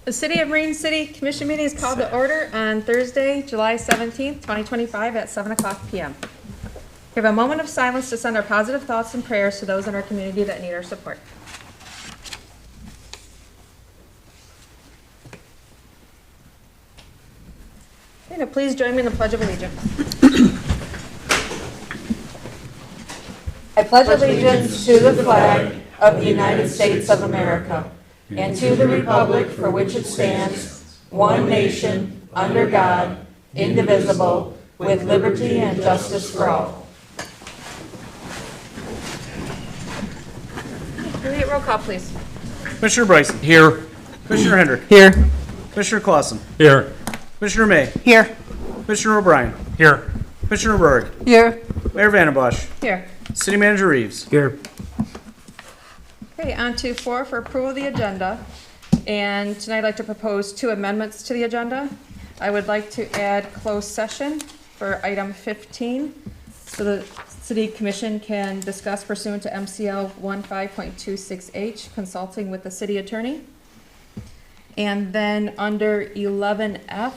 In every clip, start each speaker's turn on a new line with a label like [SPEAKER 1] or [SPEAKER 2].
[SPEAKER 1] The City of Marine City Commission meeting is called to order on Thursday, July 17th, 2025 at 7 o'clock p.m. We have a moment of silence to send our positive thoughts and prayers to those in our community that need our support. Okay, now please join me in the Pledge of Allegiance. I pledge allegiance to the flag of the United States of America and to the republic for which it stands, one nation, under God, indivisible, with liberty and justice for all. Can we get roll call, please?
[SPEAKER 2] Commissioner Bryce. Here. Commissioner Hendrick.
[SPEAKER 3] Here.
[SPEAKER 2] Commissioner Clausen.
[SPEAKER 3] Here.
[SPEAKER 2] Commissioner May.
[SPEAKER 3] Here.
[SPEAKER 2] Commissioner O'Brien.
[SPEAKER 3] Here.
[SPEAKER 2] Commissioner Berg.
[SPEAKER 3] Here.
[SPEAKER 2] Mayor Vandenbosch.
[SPEAKER 1] Here.
[SPEAKER 2] City Manager Reeves.
[SPEAKER 3] Here.
[SPEAKER 1] Okay, on to 4 for approval of the agenda. And tonight I'd like to propose 2 amendments to the agenda. I would like to add closed session for item 15, so the City Commission can discuss pursuant to MCL 15.26H, consulting with the city attorney. And then under 11F,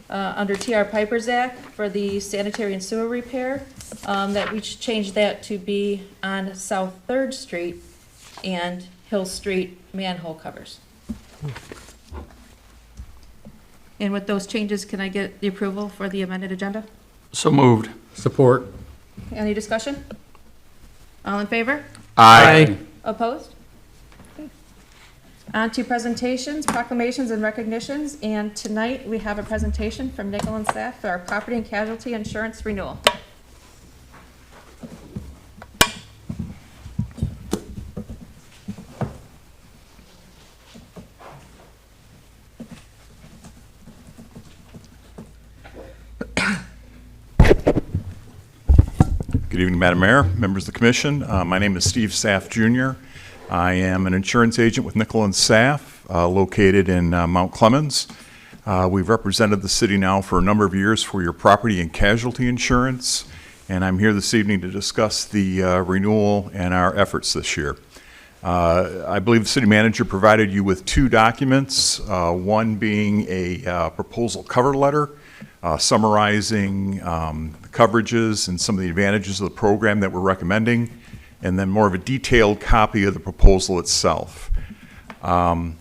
[SPEAKER 1] under TR Piper's Act for the sanitary and sewer repair, that we should change that to be on South 3rd Street and Hill Street manhole covers. And with those changes, can I get the approval for the amended agenda?
[SPEAKER 3] So moved. Support.
[SPEAKER 1] Any discussion? All in favor?
[SPEAKER 3] Aye.
[SPEAKER 1] Opposed? Okay. On to presentations, proclamations, and recognitions. And tonight, we have a presentation from Nickel and staff for our property and casualty insurance renewal.
[SPEAKER 4] Good evening, Madam Mayor, members of the Commission. My name is Steve Saff Jr. I am an insurance agent with Nickel and Saff, located in Mount Clemens. We've represented the city now for a number of years for your property and casualty insurance, and I'm here this evening to discuss the renewal and our efforts this year. I believe the city manager provided you with 2 documents, one being a proposal cover letter summarizing the coverages and some of the advantages of the program that we're recommending, and then more of a detailed copy of the proposal itself. I'm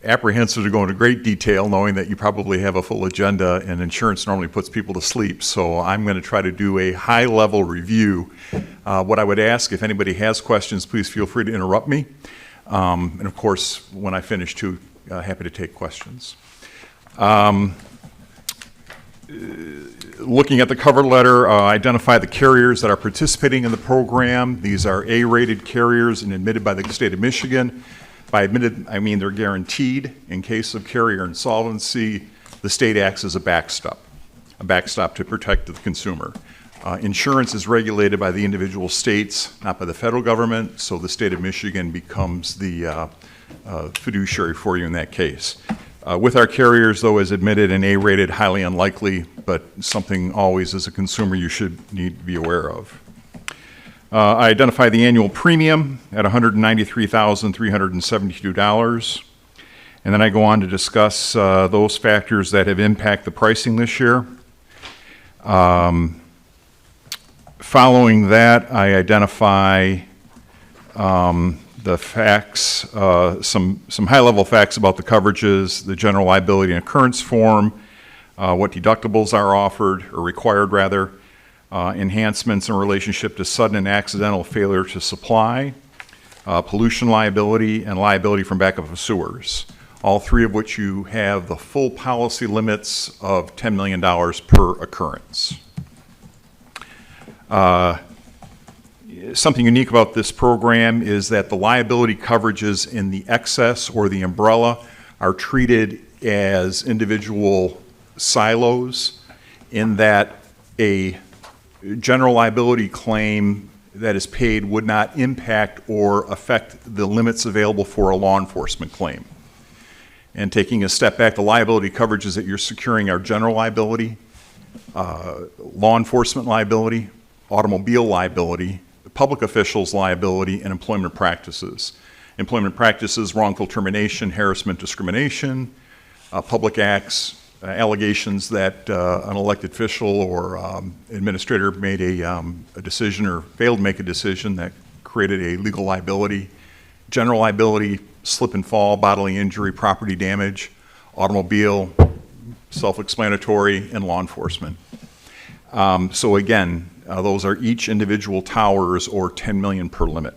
[SPEAKER 4] apprehensive to go into great detail, knowing that you probably have a full agenda, and insurance normally puts people to sleep, so I'm going to try to do a high-level review. What I would ask, if anybody has questions, please feel free to interrupt me. And of course, when I finish too, happy to take questions. Looking at the cover letter, identify the carriers that are participating in the program. These are A-rated carriers and admitted by the state of Michigan. By admitted, I mean they're guaranteed. In case of carrier insolvency, the state acts as a backstop to protect the consumer. Insurance is regulated by the individual states, not by the federal government, so the state of Michigan becomes the fiduciary for you in that case. With our carriers, though, as admitted and A-rated, highly unlikely, but something always as a consumer you should need to be aware of. I identify the annual premium at $193,372, and then I go on to discuss those factors that have impacted the pricing this year. Following that, I identify the facts, some high-level facts about the coverages, the general liability and occurrence form, what deductibles are offered, or required rather, enhancements in relationship to sudden and accidental failure to supply, pollution liability, and liability from backup of sewers, all 3 of which you have the full policy limits of $10 million per occurrence. Something unique about this program is that the liability coverages in the excess or the umbrella are treated as individual silos, in that a general liability claim that is paid would not impact or affect the limits available for a law enforcement claim. And taking a step back, the liability coverages that you're securing are general liability, law enforcement liability, automobile liability, public officials liability, and employment practices. employment practices, wrongful termination, harassment, discrimination, public acts, allegations that an elected official or administrator made a decision or failed to make a decision that created a legal liability, general liability, slip and fall, bodily injury, property damage, automobile, self-explanatory, and law enforcement. So again, those are each individual towers or 10 million per limit.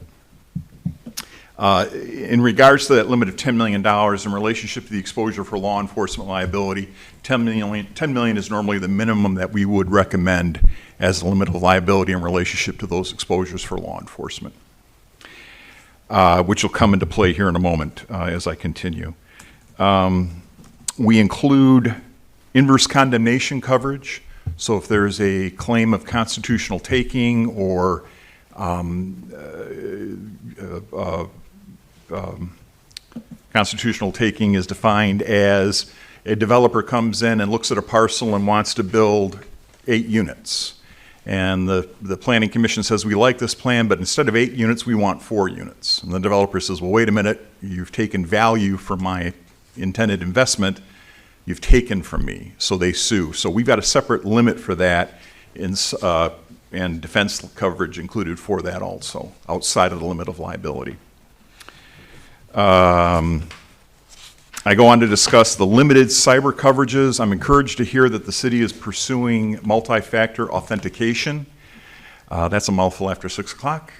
[SPEAKER 4] In regards to that limit of $10 million in relationship to the exposure for law enforcement liability, 10 million is normally the minimum that we would recommend as the limit of liability in relationship to those exposures for law enforcement, which will come into play here in a moment as I continue. We include inverse condemnation coverage. So if there's a claim of constitutional taking or constitutional taking is defined as a developer comes in and looks at a parcel and wants to build 8 units. And the planning commission says, we like this plan, but instead of 8 units, we want 4 units. And the developer says, well, wait a minute, you've taken value from my intended investment, you've taken from me, so they sue. So we've got a separate limit for that, and defense coverage included for that also, outside of the limit of liability. I go on to discuss the limited cyber coverages. I'm encouraged to hear that the city is pursuing multi-factor authentication. That's a mouthful after 6 o'clock.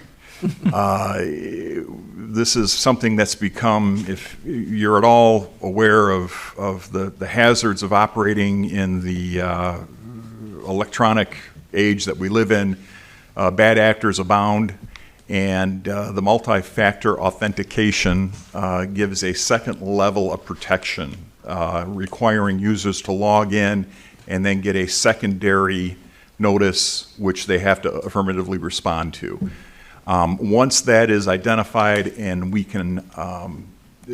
[SPEAKER 4] This is something that's become, if you're at all aware of the hazards of operating in the electronic age that we live in, bad actors abound. And the multi-factor authentication gives a second level of protection, requiring users to log in and then get a secondary notice which they have to affirmatively respond to. Once that is identified and we can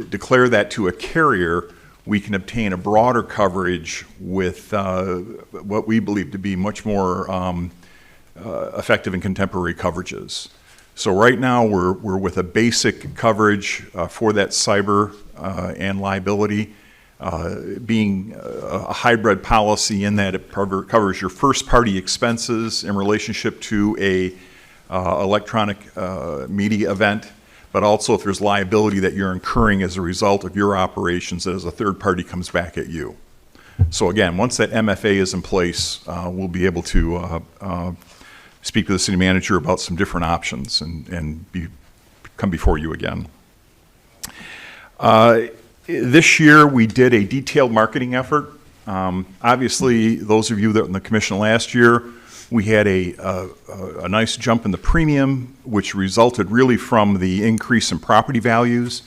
[SPEAKER 4] declare that to a carrier, we can obtain a broader coverage with what we believe to be much more effective and contemporary coverages. So right now we're with a basic coverage for that cyber and liability, being a hybrid policy in that it covers your first-party expenses in relationship to a electronic media event, but also if there's liability that you're incurring as a result of your operations as a third party comes back at you. So again, once that MFA is in place, we'll be able to speak to the city manager about some different options and come before you again. This year we did a detailed marketing effort. Obviously, those of you that were in the commission last year, we had a nice jump in the premium, which resulted really from the increase in property values.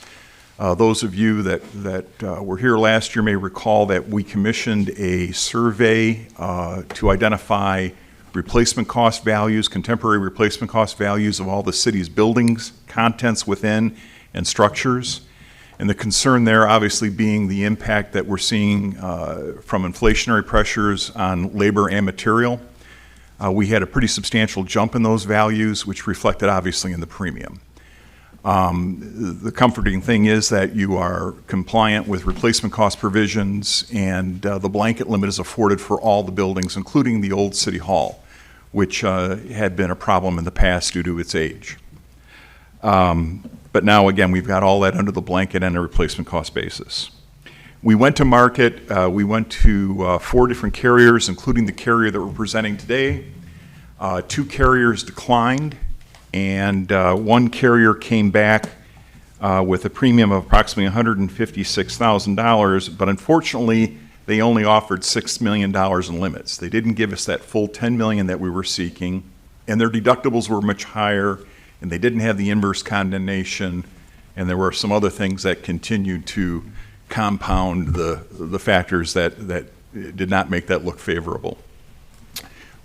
[SPEAKER 4] Those of you that were here last year may recall that we commissioned a survey to identify replacement cost values, contemporary replacement cost values of all the city's buildings, contents within, and structures. And the concern there obviously being the impact that we're seeing from inflationary pressures on labor and material. We had a pretty substantial jump in those values, which reflected obviously in the premium. The comforting thing is that you are compliant with replacement cost provisions, and the blanket limit is afforded for all the buildings, including the old City Hall, which had been a problem in the past due to its age. But now, again, we've got all that under the blanket and a replacement cost basis. We went to market. We went to 4 different carriers, including the carrier that we're presenting today. 2 carriers declined, and 1 carrier came back with a premium of approximately $156,000, but unfortunately, they only offered $6 million in limits. They didn't give us that full $10 million that we were seeking, and their deductibles were much higher, and they didn't have the inverse condemnation, and there were some other things that continued to compound the factors that did not make that look favorable.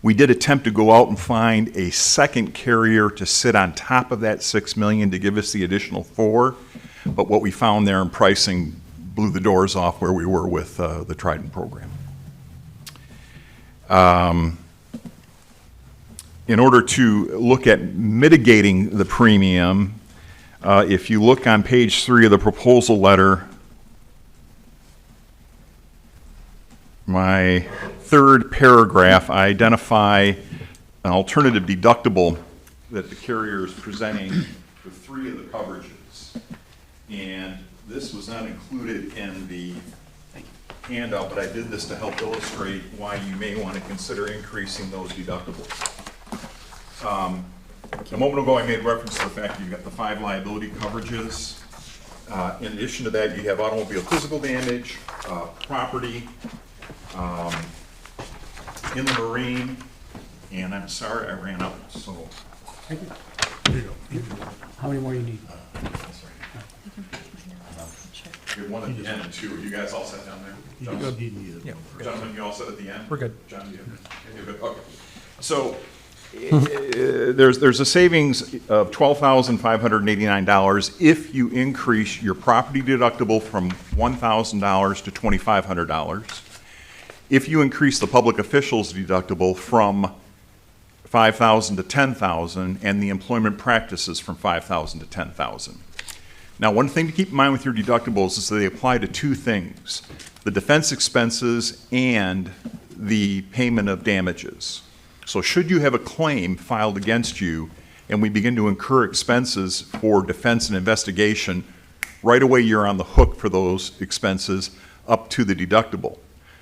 [SPEAKER 4] We did attempt to go out and find a second carrier to sit on top of that $6 million to give us the additional 4, but what we found there in pricing blew the doors off where we were with the Trident program. In order to look at mitigating the premium, If you look on page 3 of the proposal letter, my third paragraph, I identify an alternative deductible that the carrier is presenting for 3 of the coverages. And this was not included in the handout, but I did this to help illustrate why you may want to consider increasing those deductibles. A moment ago, I made reference to the fact that you've got the 5 liability coverages. In addition to that, you have automobile physical damage, property, in the marine, and I'm sorry I ran out, so.
[SPEAKER 5] How many more you need?
[SPEAKER 4] That's right. We have one at the end and 2. Are you guys all set down there? Gentlemen, you all set at the end?
[SPEAKER 3] We're good.
[SPEAKER 4] John, you're good? Okay. So, there's a savings of $12,589 if you increase your property deductible from $1,000 to $2,500. If you increase the public officials deductible from $5,000 to $10,000 and the employment practices from $5,000 to $10,000. Now, one thing to keep in mind with your deductibles is that they apply to 2 things: the defense expenses and the payment of damages. So should you have a claim filed against you and we begin to incur expenses for defense and investigation, right away you're on the hook for those expenses up to the deductible.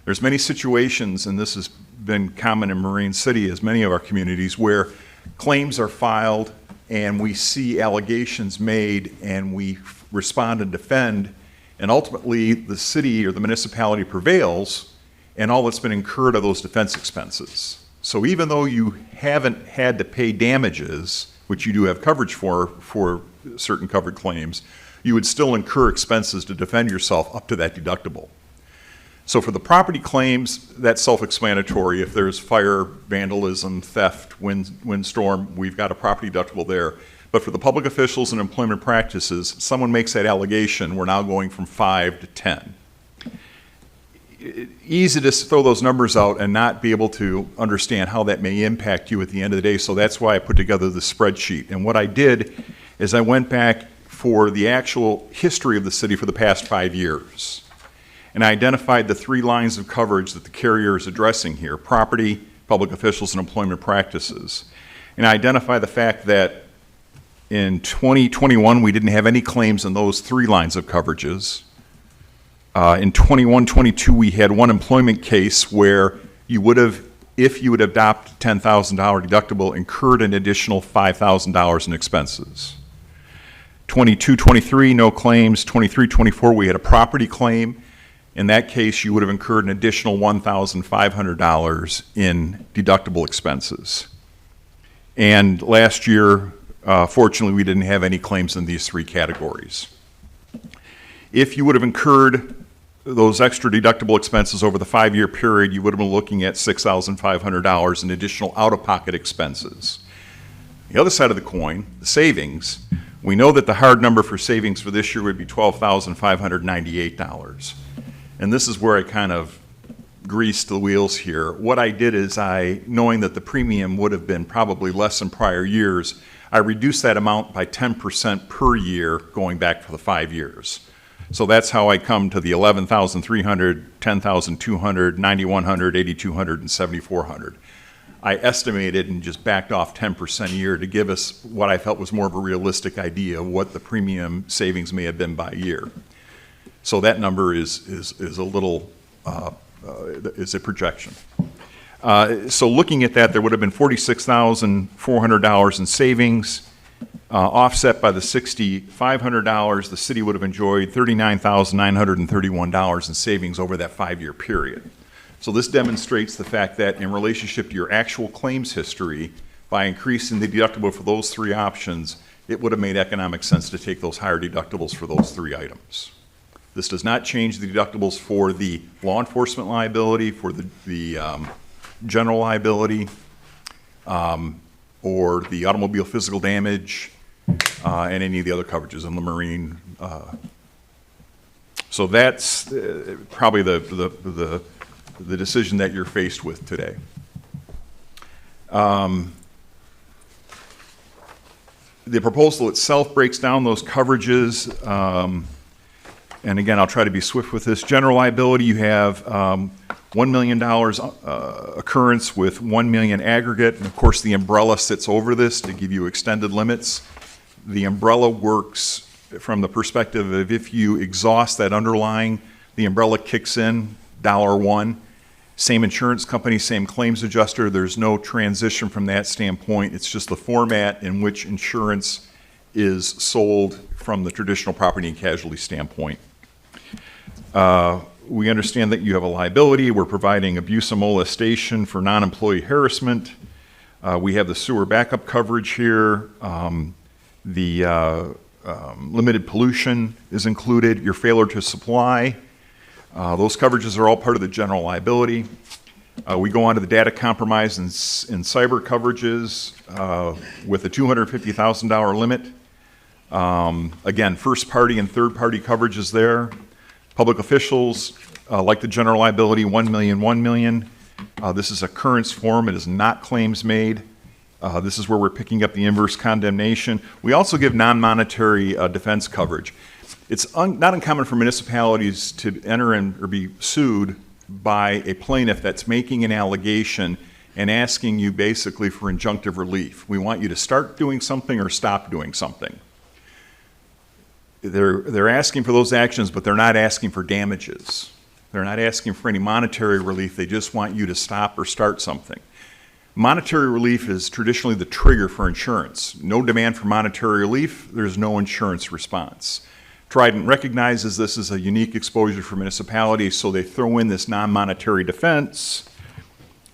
[SPEAKER 4] There's many situations, and this has been common in Marine City, as many of our communities, where claims are filed and we see allegations made and we respond and defend, and ultimately the city or the municipality prevails, and all that's been incurred are those defense expenses. So even though you haven't had to pay damages, which you do have coverage for certain covered claims, you would still incur expenses to defend yourself up to that deductible. So for the property claims, that's self-explanatory. If there's fire, vandalism, theft, windstorm, we've got a property deductible there. But for the public officials and employment practices, someone makes that allegation, we're now going from 5 to 10. Easy to throw those numbers out and not be able to understand how that may impact you at the end of the day, so that's why I put together the spreadsheet. And what I did is I went back for the actual history of the city for the past 5 years. And I identified the 3 lines of coverage that the carrier is addressing here: property, public officials, and employment practices. And I identified the fact that in 2021, we didn't have any claims in those 3 lines of coverages. In 21-22, we had one employment case where you would have, if you would adopt $10,000 deductible, incurred an additional $5,000 in expenses. 22-23, no claims. 23-24, we had a property claim. In that case, you would have incurred an additional $1,500 in deductible expenses. And last year, fortunately, we didn't have any claims in these 3 categories. If you would have incurred those extra deductible expenses over the 5-year period, you would have been looking at $6,500 in additional out-of-pocket expenses. The other side of the coin, the savings, we know that the hard number for savings for this year would be $12,598. And this is where I kind of greased the wheels here. What I did is knowing that the premium would have been probably less than prior years, I reduced that amount by 10% per year going back for the 5 years. So that's how I come to the $11,300, $10,200, $9,100, $8,200, and $7,400. I estimated and just backed off 10% a year to give us what I felt was more of a realistic idea of what the premium savings may have been by year. So that number is a little, is a projection. So looking at that, there would have been $46,400 in savings, offset by the $6,500. The city would have enjoyed $39,931 in savings over that 5-year period. So this demonstrates the fact that in relationship to your actual claims history, by increasing the deductible for those 3 options, it would have made economic sense to take those higher deductibles for those 3 items. This does not change the deductibles for the law enforcement liability, for the general liability, or the automobile physical damage, and any of the other coverages in the marine. So that's probably the decision that you're faced with today. The proposal itself breaks down those coverages. And again, I'll try to be swift with this. General liability, you have $1 million occurrence with $1 million aggregate. And of course, the umbrella sits over this to give you extended limits. The umbrella works from the perspective of if you exhaust that underlying, the umbrella kicks in, $1. Same insurance company, same claims adjuster. There's no transition from that standpoint. It's just the format in which insurance is sold from the traditional property and casualty standpoint. We understand that you have a liability. We're providing abuse and molestation for non-employee harassment. We have the sewer backup coverage here. Limited pollution is included. Your failure to supply. Those coverages are all part of the general liability. We go on to the data compromise and cyber coverages with a $250,000 limit. Again, first party and third party coverage is there. Public officials, like the general liability, $1 million, $1 million. This is occurrence form. It is not claims made. This is where we're picking up the inverse condemnation. We also give non-monetary defense coverage. It's not uncommon for municipalities to enter in or be sued by a plaintiff that's making an allegation and asking you basically for injunctive relief. We want you to start doing something or stop doing something. They're asking for those actions, but they're not asking for damages. They're not asking for any monetary relief. They just want you to stop or start something. Monetary relief is traditionally the trigger for insurance. No demand for monetary relief, there's no insurance response. Trident recognizes this as a unique exposure for municipalities, so they throw in this non-monetary defense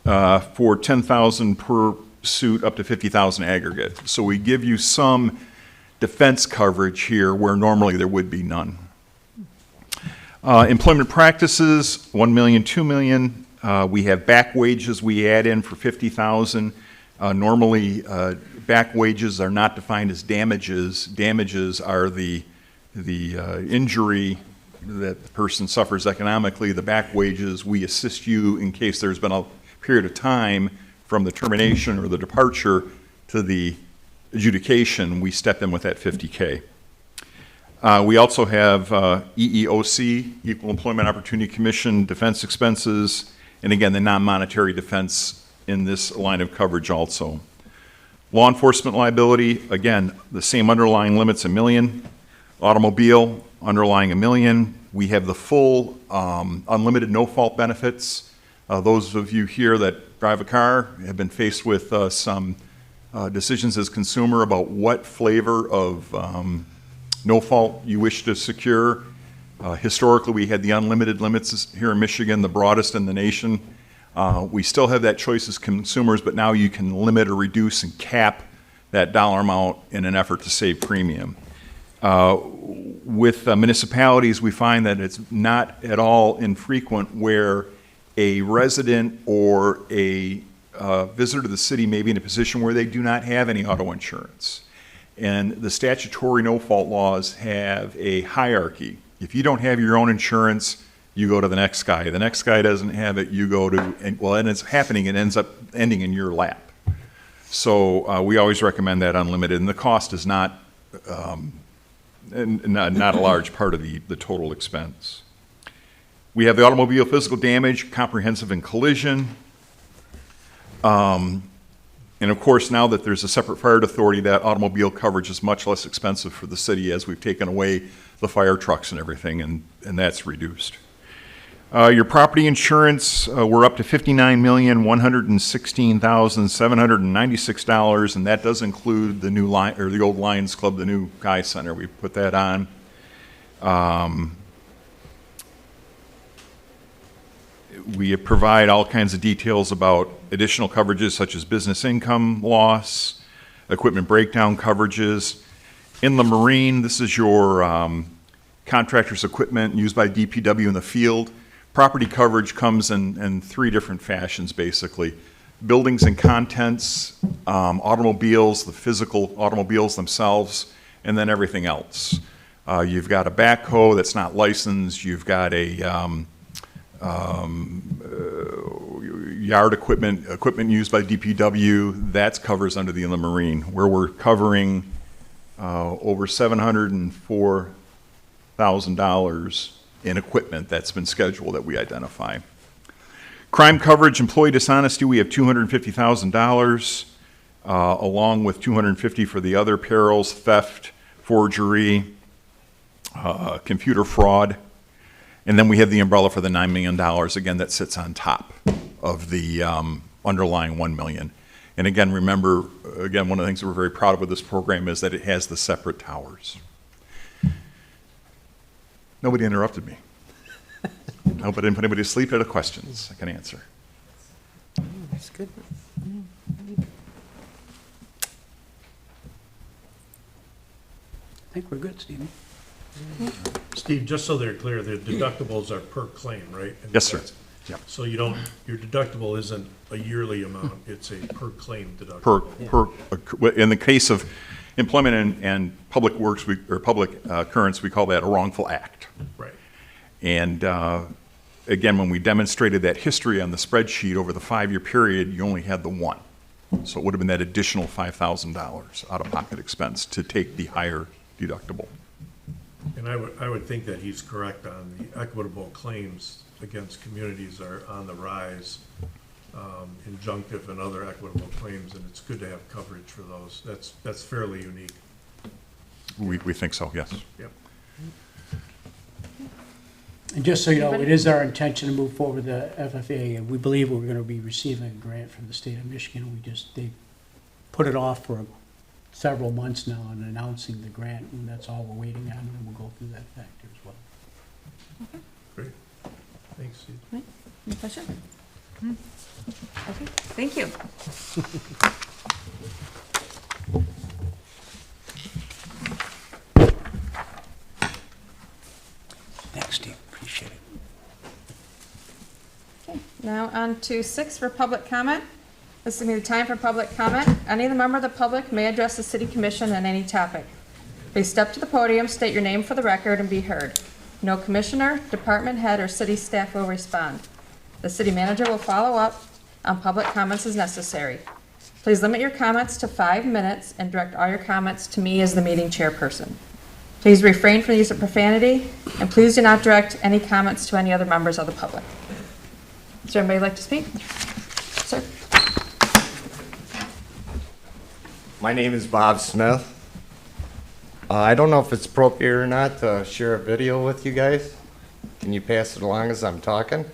[SPEAKER 4] for $10,000 per suit, up to $50,000 aggregate. So we give you some defense coverage here where normally there would be none. Employment practices, $1 million, $2 million. We have back wages we add in for $50,000. Normally, back wages are not defined as damages. Damages are the injury that the person suffers economically. The back wages, we assist you in case there's been a period of time from the termination or the departure to the adjudication. We step in with that $50K. We also have EEOC, Equal Employment Opportunity Commission, defense expenses, and again, the non-monetary defense in this line of coverage also. Law enforcement liability, again, the same underlying limits, $1 million. Automobile, underlying $1 million. We have the full unlimited no-fault benefits. Those of you here that drive a car have been faced with some decisions as consumer about what flavor of no-fault you wish to secure. Historically, we had the unlimited limits here in Michigan, the broadest in the nation. We still have that choice as consumers, but now you can limit or reduce and cap that dollar amount in an effort to save premium. With municipalities, we find that it's not at all infrequent where a resident or a visitor to the city may be in a position where they do not have any auto insurance. And the statutory no-fault laws have a hierarchy. If you don't have your own insurance, you go to the next guy. The next guy doesn't have it, you go to, and it's happening, it ends up ending in your lap. So we always recommend that unlimited, and the cost is not a large part of the total expense. We have the automobile physical damage, comprehensive and collision. And of course, now that there's a separate fire authority, that automobile coverage is much less expensive for the city as we've taken away the fire trucks and everything, and that's reduced. Your property insurance, we're up to $59,116,796, and that does include the new line, or the old Lions Club, the new Guy Center. We put that on. We provide all kinds of details about additional coverages such as business income loss, equipment breakdown coverages. In the marine, this is your contractor's equipment used by DPW in the field. Property coverage comes in three different fashions, basically. Buildings and contents, automobiles, the physical automobiles themselves, and then everything else. You've got a backhoe that's not licensed. You've got a yard equipment used by DPW, that covers under the inland marine. Where we're covering over $704,000 in equipment that's been scheduled that we identify. Crime coverage, employee dishonesty, we have $250,000, along with $250,000 for the other perils, theft, forgery, computer fraud. And then we have the umbrella for the $9 million, again, that sits on top of the underlying $1 million. And again, remember, again, one of the things that we're very proud of with this program is that it has the separate towers. Nobody interrupted me. I hope I didn't put anybody to sleep. Had questions I can answer.
[SPEAKER 5] That's good. I think we're good, Stephen.
[SPEAKER 6] Steve, just so they're clear, the deductibles are per claim, right? And
[SPEAKER 4] Yes, sir.
[SPEAKER 6] that's-
[SPEAKER 4] Yep.
[SPEAKER 6] So you don't, your deductible isn't a yearly amount, it's a per claim deductible.
[SPEAKER 4] In the case of employment and public works, or public occurrence, we call that a wrongful act.
[SPEAKER 6] Right.
[SPEAKER 4] And again, when we demonstrated that history on the spreadsheet over the 5-year period, you only had the one. So it would have been that additional $5,000 out-of-pocket expense to take the higher deductible.
[SPEAKER 6] And I would think that he's correct on the equitable claims against communities are on the rise, injunctive and other equitable claims, and it's good to have coverage for those. That's fairly unique.
[SPEAKER 4] We think so, yes.
[SPEAKER 6] Yep.
[SPEAKER 5] And just so you know, it is our intention to move forward with the FFA, and we believe we're gonna be receiving a grant from the state of Michigan. They put it off for several months now on announcing the grant, and that's all we're waiting on, and we'll go through that factor as well.
[SPEAKER 6] Great. Thanks, Steve.
[SPEAKER 1] Any questions? Okay, thank you.
[SPEAKER 5] Thanks, Steve, appreciate it.
[SPEAKER 1] Okay, now on to 6 for public comment. This is going to be the time for public comment. Any of the member of the public may address the city commission on any topic. Please step to the podium, state your name for the record, and be heard. No commissioner, department head, or city staff will respond. The city manager will follow up on public comments as necessary. Please limit your comments to 5 minutes and direct all your comments to me as the meeting chairperson. Please refrain from the use of profanity, and please do not direct any comments to any other members of the public. Does anybody like to speak? Sir?
[SPEAKER 7] My name is Bob Smith. I don't know if it's appropriate or not to share a video with you guys. Can you pass it along as I'm talking?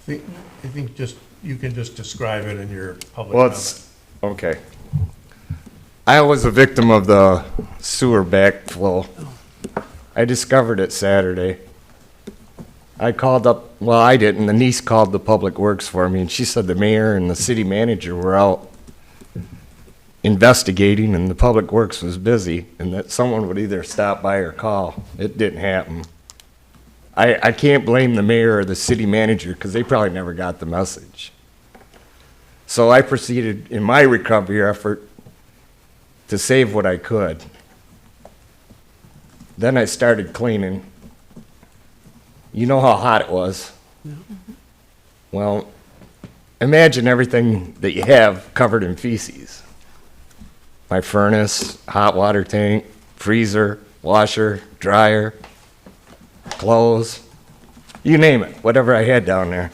[SPEAKER 6] I think just, you can just describe it in your public
[SPEAKER 7] Well,
[SPEAKER 6] comment.
[SPEAKER 7] it's, okay. I was a victim of the sewer backflow. I discovered it Saturday. I called up, well, I didn't, the niece called the Public Works for me, and she said the mayor and the city manager were out investigating, and the Public Works was busy, and that someone would either stop by or call. It didn't happen. I can't blame the mayor or the city manager, because they probably never got the message. So I proceeded in my recovery effort to save what I could. Then I started cleaning. You know how hot it was. Well, imagine everything that you have covered in feces. My furnace, hot water tank, freezer, washer, dryer, clothes, you name it, whatever I had down there.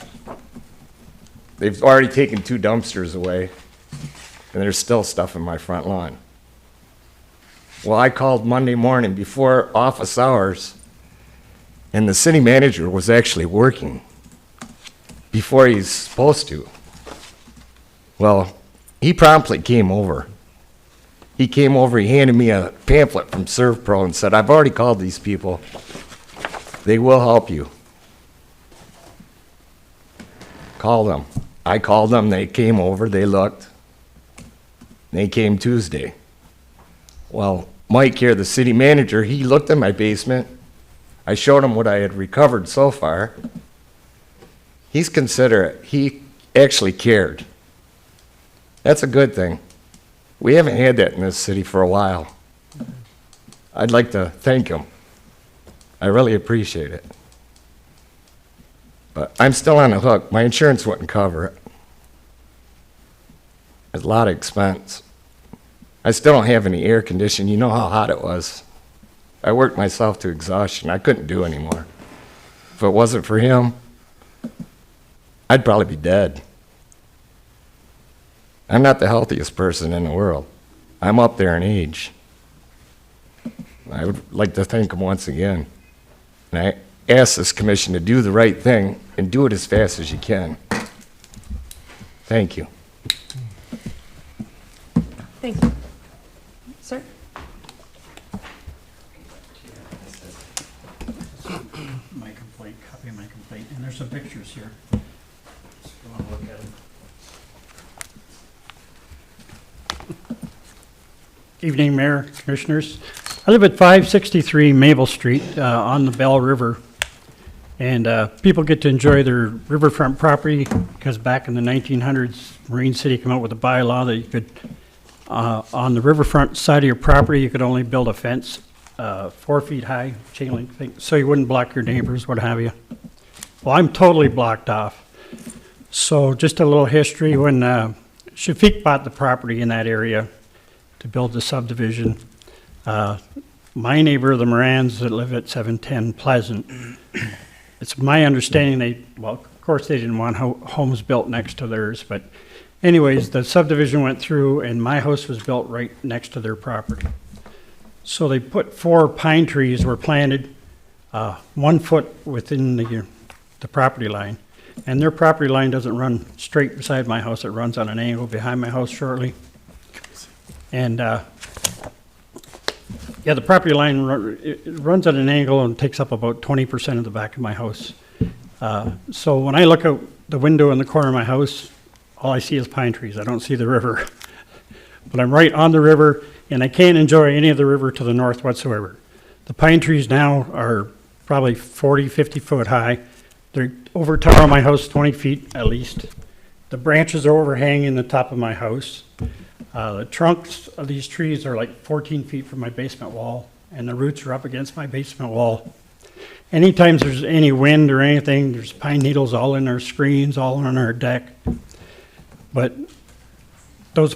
[SPEAKER 7] They've already taken 2 dumpsters away, and there's still stuff in my front lawn. Well, I called Monday morning before office hours, and the city manager was actually working before he's supposed to. Well, he promptly came over. He came over, he handed me a pamphlet from ServPro and said, I've already called these people. They will help you. Call them. I called them, they came over, they looked. They came Tuesday. Well, Mike here, the city manager, he looked in my basement. I showed him what I had recovered so far. He's considerate. He actually cared. That's a good thing. We haven't had that in this city for a while. I'd like to thank him. I really appreciate it. But I'm still on the hook. My insurance wouldn't cover it. It's a lot of expense. I still don't have any air conditioning. You know how hot it was. I worked myself to exhaustion. I couldn't do anymore. If it wasn't for him, I'd probably be dead. I'm not the healthiest person in the world. I'm up there in age. I would like to thank him once again. And I ask this commission to do the right thing and do it as fast as you can. Thank you.
[SPEAKER 1] Thank you. Sir?
[SPEAKER 5] My complaint, copy of my complaint, and there's some pictures here. If you want to look at them. Evening, Mayor, Commissioners. I live at 563 Maple Street on the Bell River, and people get to enjoy their riverfront property because back in the 1900s, Marine City came out with a bylaw that you could, on the riverfront side of your property, you could only build a fence 4 feet high, chain link thing, so you wouldn't block your neighbors, what have you. Well, I'm totally blocked off. So just a little history, when Shafiq bought the property in that area to build the subdivision, my neighbor, the Morans that live at 710 Pleasant, it's my understanding well, of course they didn't want homes built next to theirs, but anyways, the subdivision went through and my house was built right next to their property. So they put 4 pine trees were planted 1 foot within the property line. And their property line doesn't run straight beside my house, it runs on an angle behind my house shortly. And yeah, the property line it runs at an angle and takes up about 20% of the back of my house. So when I look out the window in the corner of my house, all I see is pine trees. I don't see the river. But I'm right on the river, and I can't enjoy any of the river to the north whatsoever. The pine trees now are probably 40, 50 foot high. They're over top of my house, 20 feet at least. The branches are overhanging the top of my house. The trunks of these trees are like 14 feet from my basement wall, and the roots are up against my basement wall. Anytime there's any wind or anything, there's pine needles all in our screens, all on our deck. But those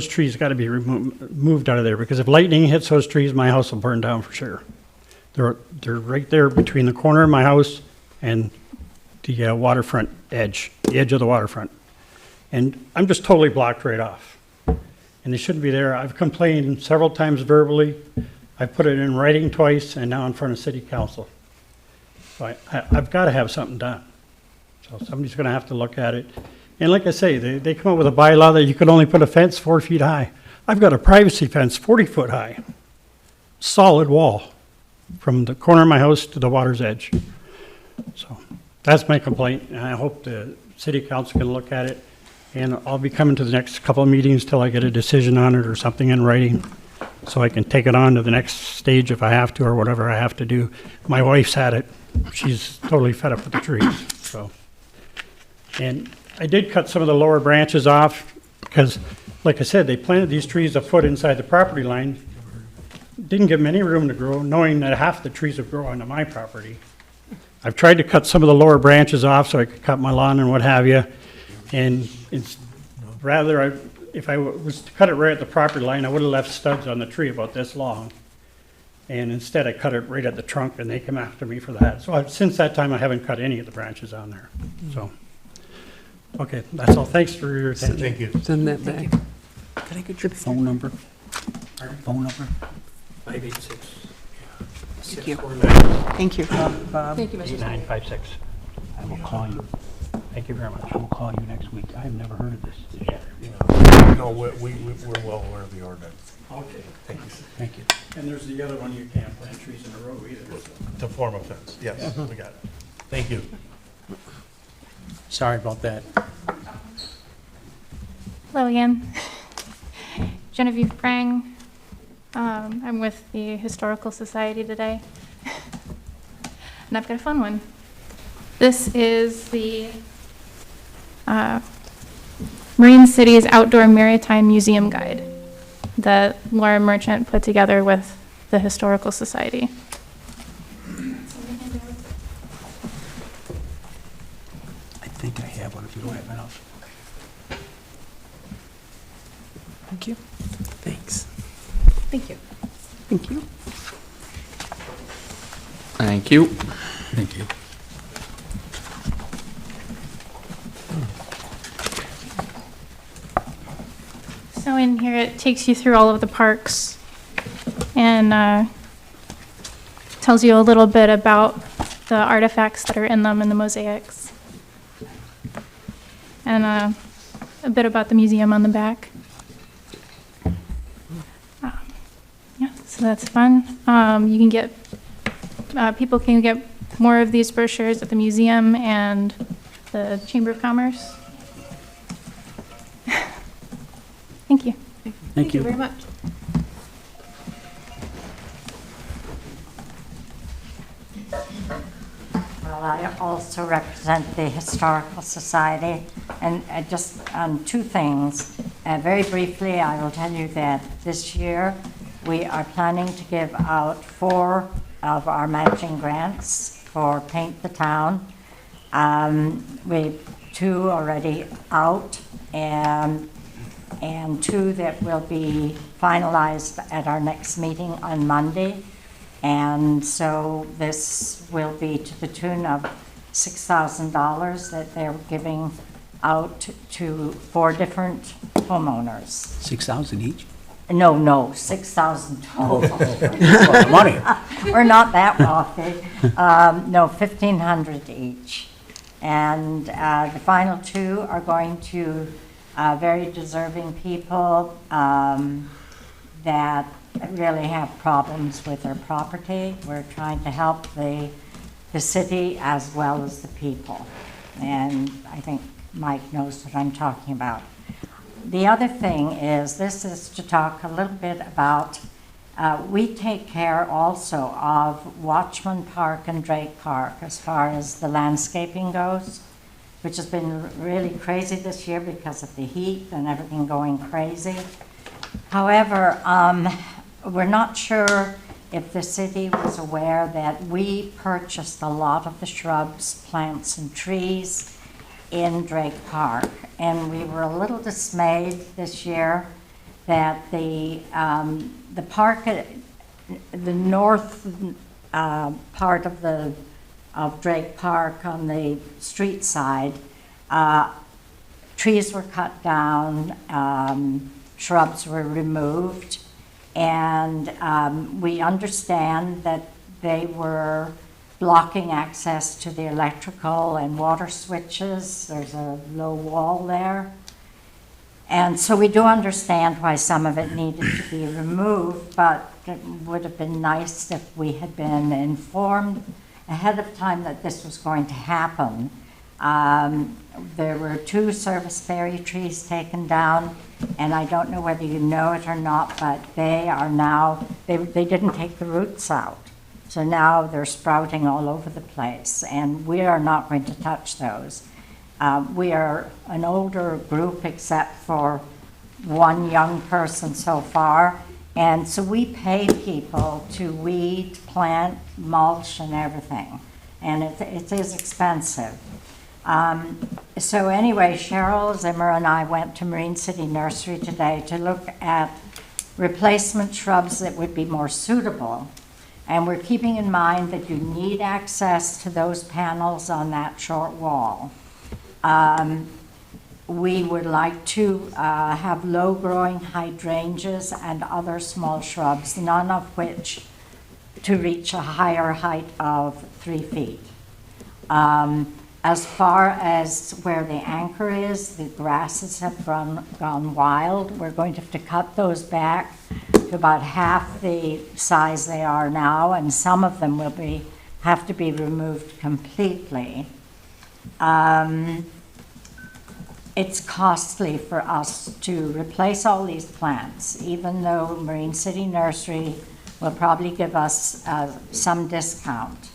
[SPEAKER 5] trees got to be moved out of there, because if lightning hits those trees, my house will burn down for sure. They're right there between the corner of my house and the waterfront edge, the edge of the waterfront. And I'm just totally blocked right off. And they shouldn't be there. I've complained several times verbally. I've put it in writing twice, and now in front of city council. So I've got to have something done. So somebody's going to have to look at it. And like I say, they come up with a bylaw that you could only put a fence 4 feet high. I've got a privacy fence 40 foot high, solid wall from the corner of my house to the water's edge. So that's my complaint, and I hope the city council can look at it. And I'll be coming to the next couple of meetings till I get a decision on it or something in writing, so I can take it on to the next stage if I have to, or whatever I have to do. My wife's had it. She's totally fed up with the trees, so. And I did cut some of the lower branches off because, like I said, they planted these trees a foot inside the property line. Didn't give them any room to grow, knowing that half the trees would grow onto my property. I've tried to cut some of the lower branches off so I could cut my lawn and what have you. And it's rather, if I was to cut it right at the property line, I would have left studs on the tree about this long. And instead I cut it right at the trunk, and they come after me for that. So since that time, I haven't cut any of the branches on there, so. Okay, that's all. Thanks for your attention.
[SPEAKER 6] Thank you.
[SPEAKER 8] Send that back. Can I get your phone number? Phone number?
[SPEAKER 5] 586.
[SPEAKER 8] Thank you. Thank you.
[SPEAKER 1] Thank you, Mr. Smith.
[SPEAKER 5] 8956. I will call you. Thank you very much. I will call you next week. I have never heard of this.
[SPEAKER 6] No, we're well aware of the ordinance.
[SPEAKER 5] Okay.
[SPEAKER 6] Thank you.
[SPEAKER 5] Thank you. And there's the other one, you can't plant trees in a row either. So.
[SPEAKER 6] To form a fence, yes, we got it. Thank you.
[SPEAKER 5] Sorry about that.
[SPEAKER 9] Hello again. Genevieve Prang. I'm with the Historical Society today. And I've got a fun one. This is the Marine City's Outdoor Maritime Museum Guide that Laura Merchant put together with the Historical Society.
[SPEAKER 5] I think I have one if you don't have enough.
[SPEAKER 8] Thank you. Thanks.
[SPEAKER 1] Thank you.
[SPEAKER 8] Thank you.
[SPEAKER 3] Thank you.
[SPEAKER 8] Thank you.
[SPEAKER 9] So in here, it takes you through all of the parks and tells you a little bit about the artifacts that are in them and the mosaics. And a bit about the museum on the back. Yeah, so that's fun. You can get, people can get more of these brochures at the museum and the Chamber of Commerce. Thank you.
[SPEAKER 8] Thank you.
[SPEAKER 1] Very much.
[SPEAKER 10] Well, I also represent the Historical Society, and just on two things. Very briefly, I will tell you that this year we are planning to give out 4 of our matching grants for Paint the Town. We 2 already out, and 2 that will be finalized at our next meeting on Monday. And so this will be to the tune of $6,000 that they're giving out to 4 different homeowners.
[SPEAKER 8] 6,000 each?
[SPEAKER 10] No, 6,000 total.
[SPEAKER 8] That's a lot of money.
[SPEAKER 10] We're not that wealthy. No, 1,500 each. And the final 2 are going to very deserving people that really have problems with their property. We're trying to help the city as well as the people. And I think Mike knows what I'm talking about. The other thing is, this is to talk a little bit about, we take care also of Watchman Park and Drake Park as far as the landscaping goes, which has been really crazy this year because of the heat and everything going crazy. However, we're not sure if the city was aware that we purchased a lot of the shrubs, plants, and trees in Drake Park. And we were a little dismayed this year that the park, the north part of Drake Park on the street side, trees were cut down, shrubs were removed, and we understand that they were blocking access to the electrical and water switches. There's a low wall there. And so we do understand why some of it needed to be removed, but it would have been nice if we had been informed ahead of time that this was going to happen. There were 2 service berry trees taken down, and I don't know whether you know it or not, but they are now, they didn't take the roots out. So now they're sprouting all over the place, and we are not going to touch those. We are an older group except for 1 young person so far, and so we pay people to weed, plant, mulch, and everything, and it is expensive. So anyway, Cheryl Zimmer and I went to Marine City Nursery today to look at replacement shrubs that would be more suitable. And we're keeping in mind that you need access to those panels on that short wall. We would like to have low-growing hydrangeas and other small shrubs, none of which to reach a higher height of 3 feet. As far as where the anchor is, the grasses have gone wild. We're going to have to cut those back to about half the size they are now, and some of them will have to be removed completely. It's costly for us to replace all these plants, even though Marine City Nursery will probably give us some discount.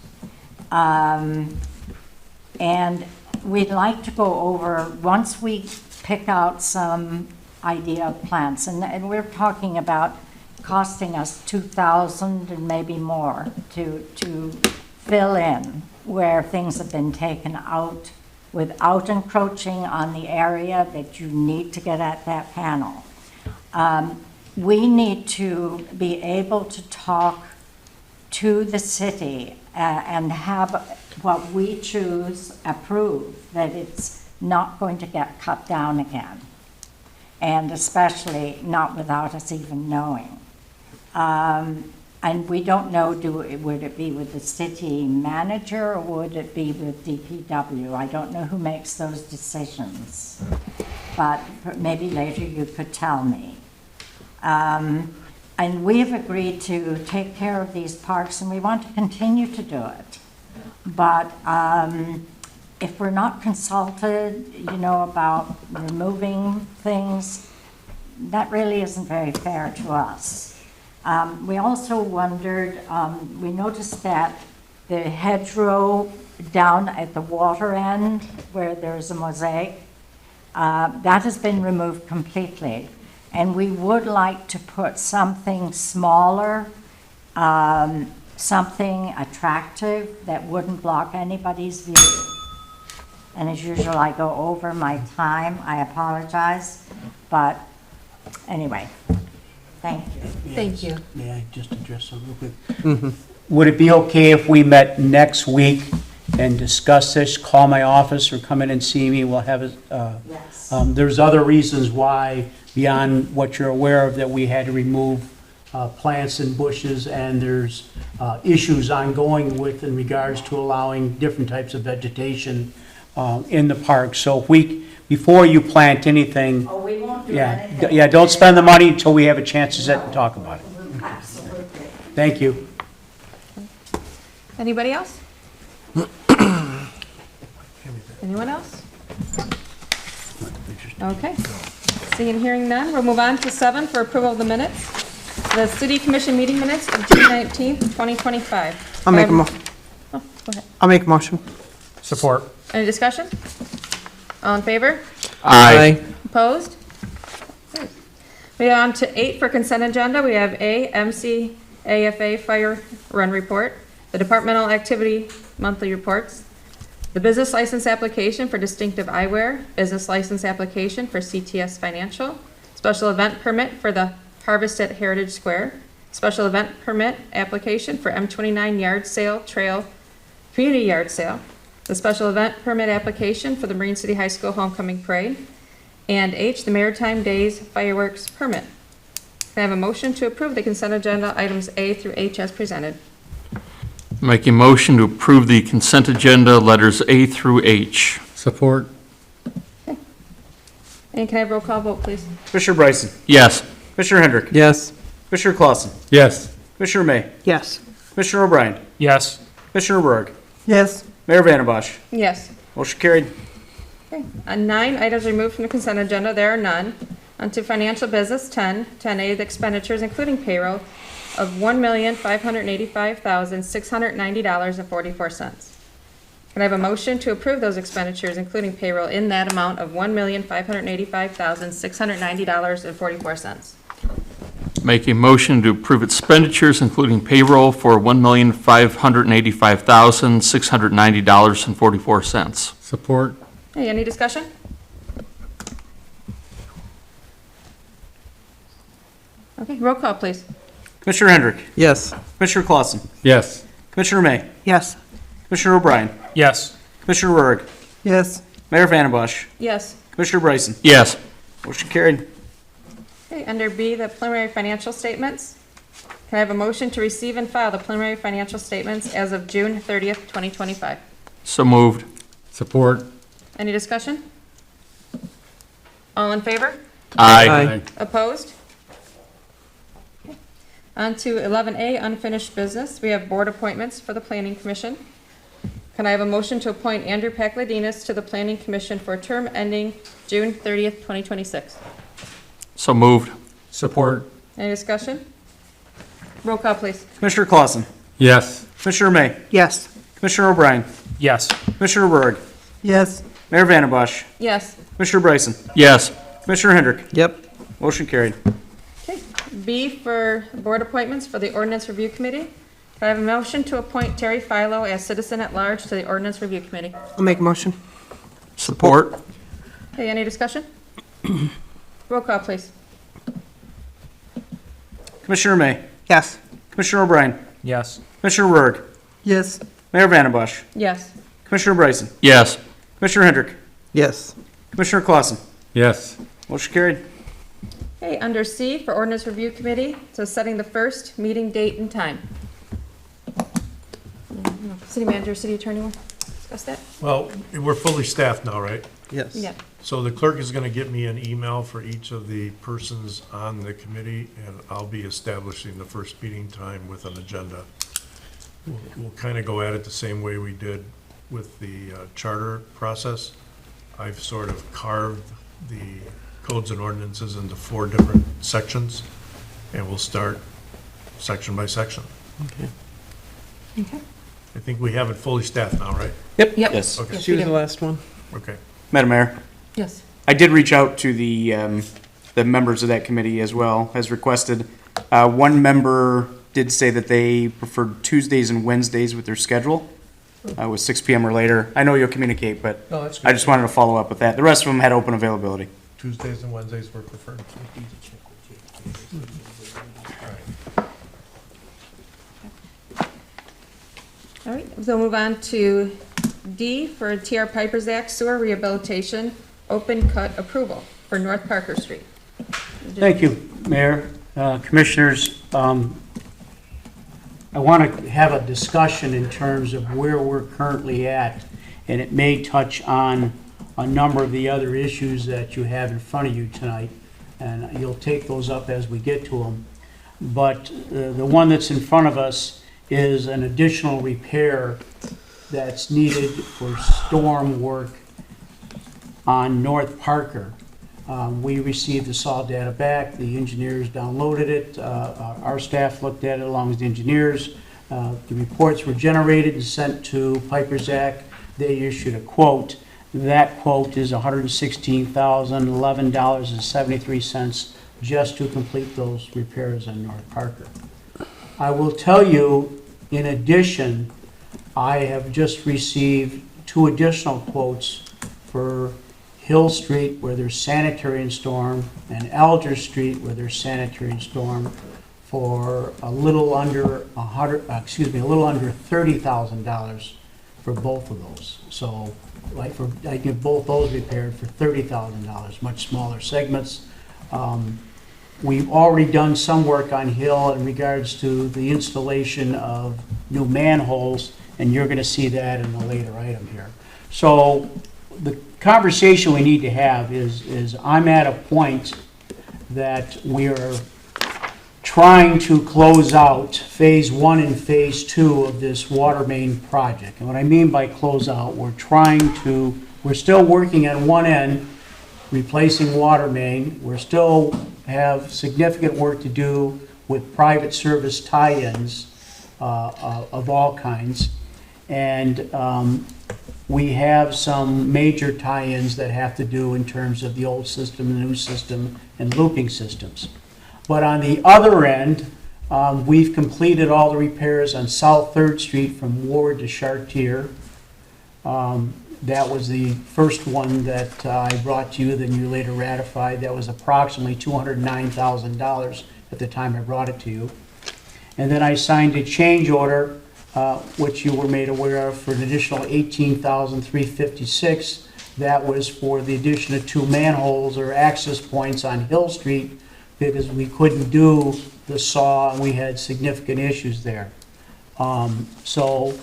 [SPEAKER 10] And we'd like to go over, once we pick out some idea of plants, and we're talking about costing us $2,000 and maybe more to fill in where things have been taken out without encroaching on the area that you need to get at that panel. we need to be able to talk to the city and have what we choose approved, that it's not going to get cut down again, and especially not without us even knowing. And we don't know, would it be with the city manager or would it be with DPW? I don't know who makes those decisions, but maybe later you could tell me. And we have agreed to take care of these parks and we want to continue to do it. But if we're not consulted, about removing things, that really isn't very fair to us. We also wondered, we noticed that the hedgerow down at the water end where there's a mosaic, that has been removed completely. And we would like to put something smaller, something attractive that wouldn't block anybody's view. And as usual, I go over my time. I apologize. But anyway, thank you.
[SPEAKER 1] Thank you.
[SPEAKER 5] May I just address something real quick? Would it be okay if we met next week and discuss this? Call my office or come in and see me. We'll have
[SPEAKER 10] Yes.
[SPEAKER 5] there's other reasons why, beyond what you're aware of, that we had to remove plants and bushes, and there's issues ongoing in regards to allowing different types of vegetation in the park. So before you plant anything,
[SPEAKER 10] Oh, we won't do anything.
[SPEAKER 5] yeah, don't spend the money until we have a chance to sit and talk about it.
[SPEAKER 10] Absolutely.
[SPEAKER 5] Thank you.
[SPEAKER 1] Anybody else? Anyone else? Okay. Seeing and hearing none, we'll move on to 7 for approval of the minutes. The city commission meeting minutes of June 19th, 2025.
[SPEAKER 8] I'll make a
[SPEAKER 1] Go ahead.
[SPEAKER 8] I'll make a motion.
[SPEAKER 3] Support.
[SPEAKER 1] Any discussion? All in favor?
[SPEAKER 3] Aye.
[SPEAKER 1] Opposed? We are on to 8 for consent agenda. We have A, MCAFA Fire Run Report, the Departmental Activity Monthly Reports, the Business License Application for Distinctive Eyewear, Business License Application for CTS Financial, Special Event Permit for the Harvest at Heritage Square, Special Event Permit Application for M29 Yard Sale Trail Community Yard Sale, the Special Event Permit Application for the Marine City High School Homecoming Parade, and H, the Maritime Days Fireworks Permit. Can I have a motion to approve the consent agenda items A through H as presented?
[SPEAKER 3] Make a motion to approve the consent agenda, letters A through H. Support.
[SPEAKER 1] And can I have roll call vote, please?
[SPEAKER 2] Commissioner Bryson.
[SPEAKER 3] Yes.
[SPEAKER 2] Commissioner Hendrick.
[SPEAKER 8] Yes.
[SPEAKER 2] Commissioner Clausen.
[SPEAKER 3] Yes.
[SPEAKER 2] Commissioner May.
[SPEAKER 8] Yes.
[SPEAKER 2] Commissioner O'Brien.
[SPEAKER 3] Yes.
[SPEAKER 2] Commissioner Berg.
[SPEAKER 8] Yes.
[SPEAKER 2] Mayor Vandenbosch.
[SPEAKER 1] Yes.
[SPEAKER 2] Motion carried.
[SPEAKER 1] Okay. On 9, items removed from the consent agenda, there are none. On to financial business, 10. 10A, the expenditures including payroll of $1,585,690.44. Can I have a motion to approve those expenditures including payroll in that amount of $1,585,690.44?
[SPEAKER 3] Make a motion to approve expenditures including payroll for $1,585,690.44. Support.
[SPEAKER 1] Hey, any discussion? Okay, roll call, please.
[SPEAKER 2] Commissioner Hendrick.
[SPEAKER 8] Yes.
[SPEAKER 2] Commissioner Clausen.
[SPEAKER 3] Yes.
[SPEAKER 2] Commissioner May.
[SPEAKER 8] Yes.
[SPEAKER 2] Commissioner O'Brien.
[SPEAKER 3] Yes.
[SPEAKER 2] Commissioner Berg.
[SPEAKER 8] Yes.
[SPEAKER 2] Mayor Vandenbosch.
[SPEAKER 1] Yes.
[SPEAKER 2] Commissioner Bryson.
[SPEAKER 3] Yes.
[SPEAKER 2] Motion carried.
[SPEAKER 1] Okay, under B, the preliminary financial statements. Can I have a motion to receive and file the preliminary financial statements as of June 30th, 2025?
[SPEAKER 3] So moved. Support.
[SPEAKER 1] Any discussion? All in favor?
[SPEAKER 3] Aye.
[SPEAKER 1] Opposed? Okay. On to 11A, unfinished business. We have board appointments for the Planning Commission. Can I have a motion to appoint Andrew Pakladinas to the Planning Commission for a term ending June 30th, 2026?
[SPEAKER 3] So moved. Support.
[SPEAKER 1] Any discussion? Roll call, please.
[SPEAKER 2] Commissioner Clausen.
[SPEAKER 3] Yes.
[SPEAKER 2] Commissioner May.
[SPEAKER 8] Yes.
[SPEAKER 2] Commissioner O'Brien.
[SPEAKER 3] Yes.
[SPEAKER 2] Commissioner Berg.
[SPEAKER 8] Yes.
[SPEAKER 2] Mayor Vandenbosch.
[SPEAKER 1] Yes.
[SPEAKER 2] Commissioner Bryson.
[SPEAKER 3] Yes.
[SPEAKER 2] Commissioner Hendrick.
[SPEAKER 8] Yep.
[SPEAKER 2] Motion carried.
[SPEAKER 1] Okay. B for board appointments for the Ordinance Review Committee. Can I have a motion to appoint Terry Philo as citizen at large to the Ordinance Review Committee?
[SPEAKER 8] I'll make a motion.
[SPEAKER 3] Support.
[SPEAKER 1] Okay, any discussion? Roll call, please.
[SPEAKER 2] Commissioner May,
[SPEAKER 8] Yes.
[SPEAKER 2] Commissioner O'Brien,
[SPEAKER 8] Yes.
[SPEAKER 2] Commissioner Rourke,
[SPEAKER 8] Yes.
[SPEAKER 2] Mayor Vandenbosch,
[SPEAKER 1] Yes.
[SPEAKER 2] Commissioner Bryson,
[SPEAKER 3] Yes.
[SPEAKER 2] Commissioner Hendrick,
[SPEAKER 8] Yes.
[SPEAKER 2] Commissioner Clausen.
[SPEAKER 3] Yes.
[SPEAKER 2] Motion carried.
[SPEAKER 1] Okay, under C for Ordinance Review Committee, so setting the first meeting date and time. City Manager, City Attorney, want to discuss that?
[SPEAKER 6] Well, we're fully staffed now, right?
[SPEAKER 8] Yes.
[SPEAKER 1] Yeah.
[SPEAKER 6] So the clerk is gonna get me an email for each of the persons on the committee, and I'll be establishing the first meeting time with an agenda. We'll kind of go at it the same way we did with the charter process. I've sort of carved the codes and ordinances into 4 different sections, and we'll start section by section.
[SPEAKER 1] Okay.
[SPEAKER 6] I think we have it fully staffed now, right?
[SPEAKER 1] Yep.
[SPEAKER 2] Yes.
[SPEAKER 6] Okay,
[SPEAKER 8] She was the last one.
[SPEAKER 6] okay.
[SPEAKER 2] Madam Mayor,
[SPEAKER 1] Yes.
[SPEAKER 2] I did reach out to the members of that committee as well, as requested. One member did say that they preferred Tuesdays and Wednesdays with their schedule, with 6 PM or later. I know you'll communicate, but
[SPEAKER 6] No, that's
[SPEAKER 2] I just wanted to follow up with that. The rest of them had open availability.
[SPEAKER 6] Tuesdays and Wednesdays were preferred.
[SPEAKER 1] All right, so we'll move on to D for TR Piper's Act Sewer Rehabilitation Open Cut Approval for North Parker Street.
[SPEAKER 5] Thank you, Mayor, Commissioners. I want to have a discussion in terms of where we're currently at, and it may touch on a number of the other issues that you have in front of you tonight, and you'll take those up as we get to them. But the one that's in front of us is an additional repair that's needed for storm work on North Parker. We received the SAW data back, the engineers downloaded it, our staff looked at it along with the engineers. The reports were generated and sent to Piper's Act. They issued a quote. That quote is $116,011.73 just to complete those repairs on North Parker. I will tell you, in addition, I have just received 2 additional quotes for Hill Street where there's sanitary and storm, and Alger Street where there's sanitary and storm for a little under $30,000 for both of those. So, I get both those repaired for $30,000, much smaller segments. We've already done some work on Hill in regards to the installation of new manholes, and you're going to see that in a later item here. So the conversation we need to have is I'm at a point that we're trying to close out phase 1 and phase 2 of this water main project. And what I mean by close out, we're still working on one end, replacing water main. We're still have significant work to do with private service tie-ins of all kinds. And we have some major tie-ins that have to do in terms of the old system, the new system, and looping systems. But on the other end, we've completed all the repairs on South 3rd Street from Ward to Chartier. That was the first one that I brought to you, then you later ratified. That was approximately $209,000 at the time I brought it to you. And then I signed a change order, which you were made aware of, for an additional $18,356. That was for the addition of 2 manholes or access points on Hill Street because we couldn't do the SAW and we had significant issues there. So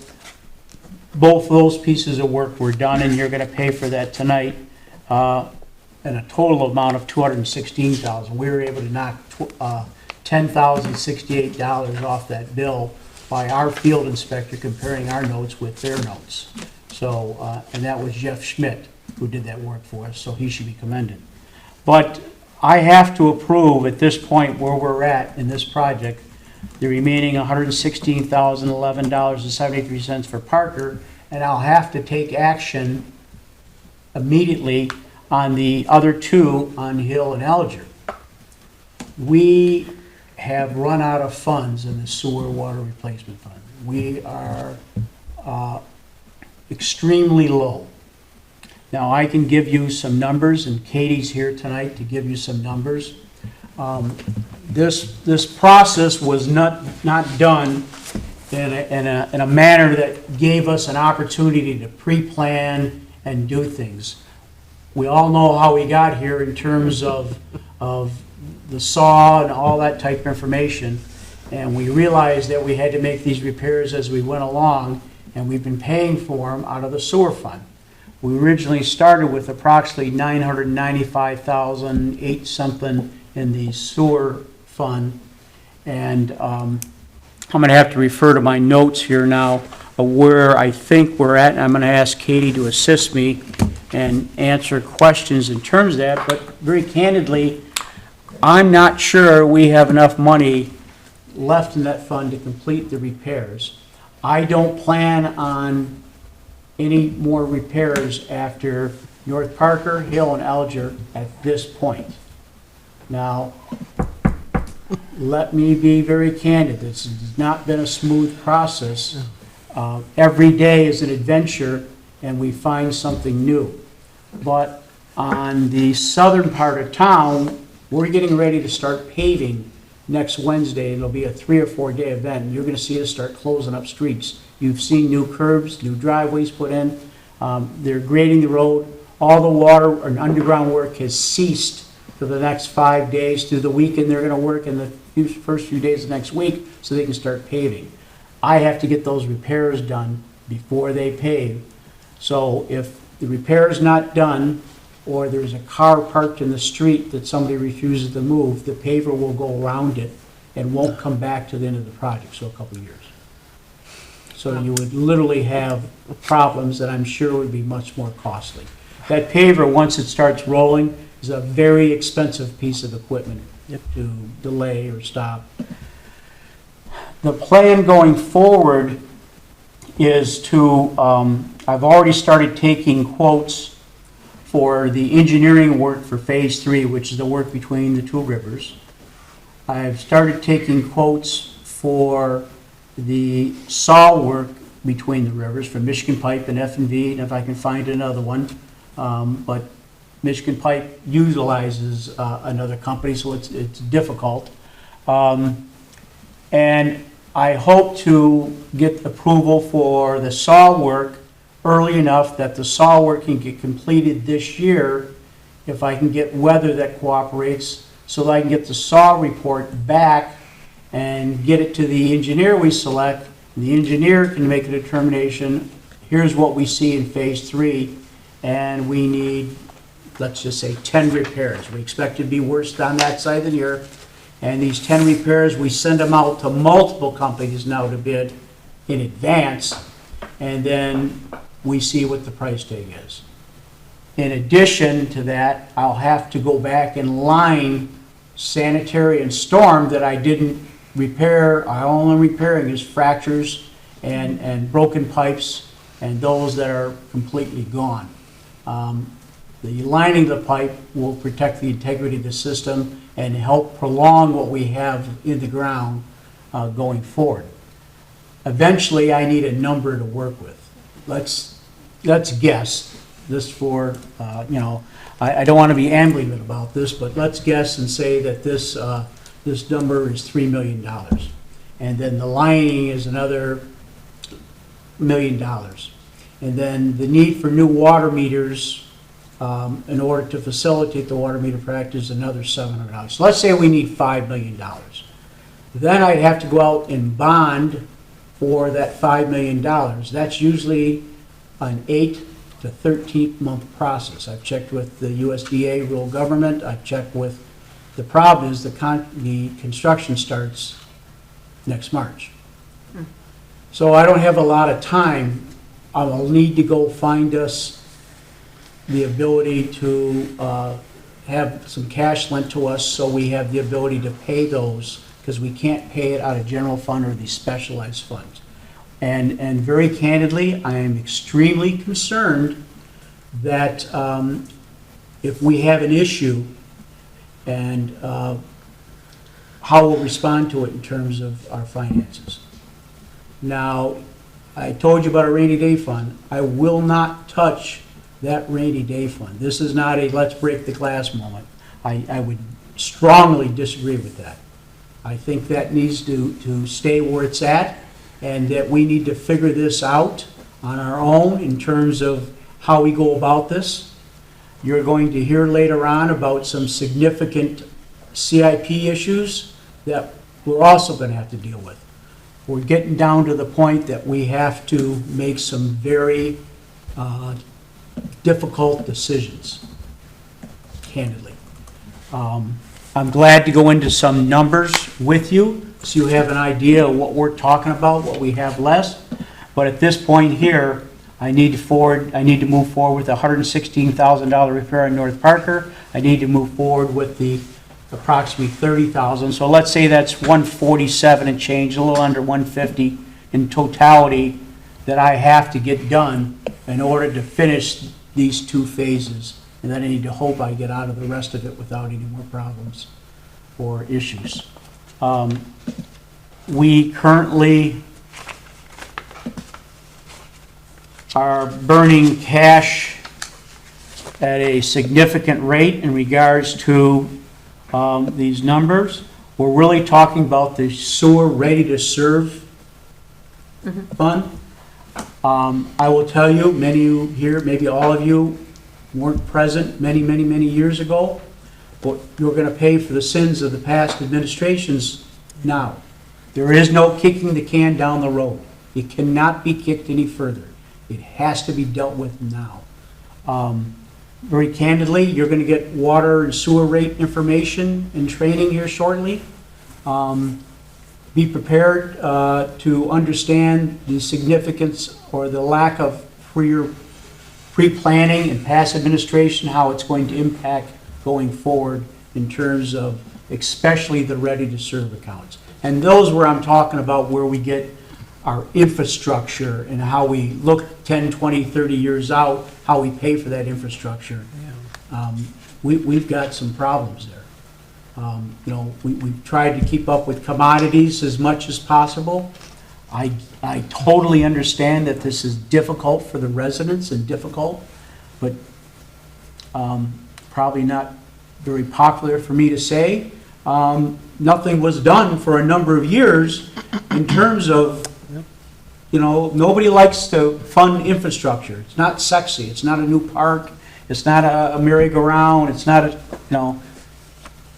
[SPEAKER 5] both of those pieces of work were done, and you're going to pay for that tonight in a total amount of $216,000. We were able to knock $10,068 off that bill by our field inspector comparing our notes with their notes. So, and that was Jeff Schmidt who did that work for us, so he should be commended. But I have to approve at this point where we're at in this project, the remaining $116,011.73 for Parker, and I'll have to take action immediately on the other 2 on Hill and Alger. We have run out of funds in the sewer water replacement fund. We are extremely low. Now, I can give you some numbers, and Katie's here tonight to give you some numbers. This process was not done in a manner that gave us an opportunity to pre-plan and do things. We all know how we got here in terms of the saw and all that type of information, and we realized that we had to make these repairs as we went along, and we've been paying for them out of the sewer fund. We originally started with approximately $995,008 something in the sewer fund, and I'm going to have to refer to my notes here now of where I think we're at, and I'm going to ask Katie to assist me and answer questions in terms of that, but very candidly, I'm not sure we have enough money left in that fund to complete the repairs. I don't plan on any more repairs after North Parker, Hill, and Alger at this point. Now, let me be very candid. This has not been a smooth process. Every day is an adventure, and we find something new. But on the southern part of town, we're getting ready to start paving next Wednesday. It'll be a 3 or 4 day event. You're going to see us start closing up streets. You've seen new curbs, new driveways put in. They're grading the road. All the water and underground work has ceased for the next 5 days. Through the weekend, they're going to work in the first few days of next week so they can start paving. I have to get those repairs done before they pave. So if the repair is not done, or there's a car parked in the street that somebody refuses to move, the paver will go around it and won't come back to the end of the project, so a couple of years. So you would literally have problems that I'm sure would be much more costly. That paver, once it starts rolling, is a very expensive piece of equipment to delay or stop. The plan going forward is to, I've already started taking quotes for the engineering work for Phase 3, which is the work between the two rivers. I've started taking quotes for the saw work between the rivers for Michigan Pipe and F&V, and if I can find another one. But Michigan Pipe utilizes another company, so it's difficult. And I hope to get approval for the saw work early enough that the saw work can get completed this year if I can get weather that cooperates, so that I can get the saw report back and get it to the engineer we select. The engineer can make a determination, here's what we see in Phase 3, and we need, let's just say, 10 repairs. We expect to be worse on that side of the year, and these 10 repairs, we send them out to multiple companies now to bid in advance, and then we see what the price tag is. In addition to that, I'll have to go back and line sanitary and storm that I didn't repair. All I'm repairing is fractures and broken pipes and those that are completely gone. The lining of the pipe will protect the integrity of the system and help prolong what we have in the ground going forward. Eventually, I need a number to work with. Let's guess this for, I don't want to be ambling about this, but let's guess and say that this number is $3 million. And then the lining is another $1 million. And then the need for new water meters in order to facilitate the water meter practice is another $700. So let's say we need $5 million. Then I'd have to go out and bond for that $5 million. That's usually an 8 to 13 month process. I've checked with the USDA rural government. I've checked with, the problem is the construction starts next March. So I don't have a lot of time. I will need to go find us the ability to have some cash lent to us so we have the ability to pay those, because we can't pay it out of general fund or these specialized funds. And very candidly, I am extremely concerned that if we have an issue and how we'll respond to it in terms of our finances. Now, I told you about a rainy day fund. I will not touch that rainy day fund. This is not a let's break the glass moment. I would strongly disagree with that. I think that needs to stay where it's at, and that we need to figure this out on our own in terms of how we go about this. You're going to hear later on about some significant CIP issues that we're also going to have to deal with. We're getting down to the point that we have to make some very difficult decisions, candidly. I'm glad to go into some numbers with you, so you have an idea of what we're talking about, what we have less. But at this point here, I need to move forward with a $116,000 repair on North Parker. I need to move forward with the approximately $30,000. So let's say that's 147 and change, a little under 150 in totality that I have to get done in order to finish these two phases. And then I need to hope I get out of the rest of it without any more problems or issues. We currently are burning cash at a significant rate in regards to these numbers. We're really talking about the sewer ready-to-serve fund. I will tell you, many of you here, maybe all of you, weren't present many years ago, but you're going to pay for the sins of the past administrations now. There is no kicking the can down the road. It cannot be kicked any further. It has to be dealt with now. Very candidly, you're going to get water and sewer rate information and training here shortly. Be prepared to understand the significance or the lack of pre-planning and past administration, how it's going to impact going forward in terms of especially the ready-to-serve accounts. And those where I'm talking about where we get our infrastructure and how we look 10, 20, 30 years out, how we pay for that infrastructure. We've got some problems there. We've tried to keep up with commodities as much as possible. I totally understand that this is difficult for the residents and difficult, but probably not very popular for me to say. Nothing was done for a number of years in terms of, nobody likes to fund infrastructure. It's not sexy. It's not a new park. It's not a merry-go-round. It's not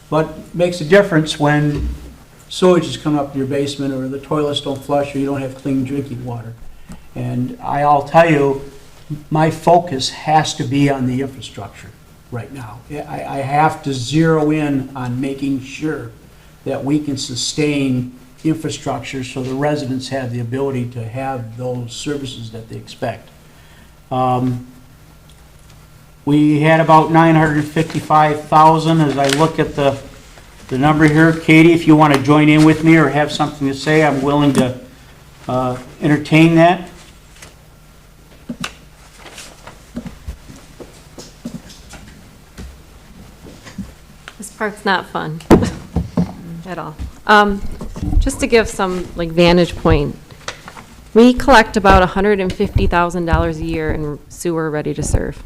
[SPEAKER 5] but it makes a difference when sewage is coming up to your basement or the toilets don't flush or you don't have clean drinking water. And I'll tell you, my focus has to be on the infrastructure right now. I have to zero in on making sure that we can sustain infrastructure so the residents have the ability to have those services that they expect. We had about 955,000 as I look at the number here. Katie, if you want to join in with me or have something to say, I'm willing to entertain that.
[SPEAKER 11] This part's not fun at all. Just to give some vantage point, we collect about $150,000 a year in sewer ready to serve.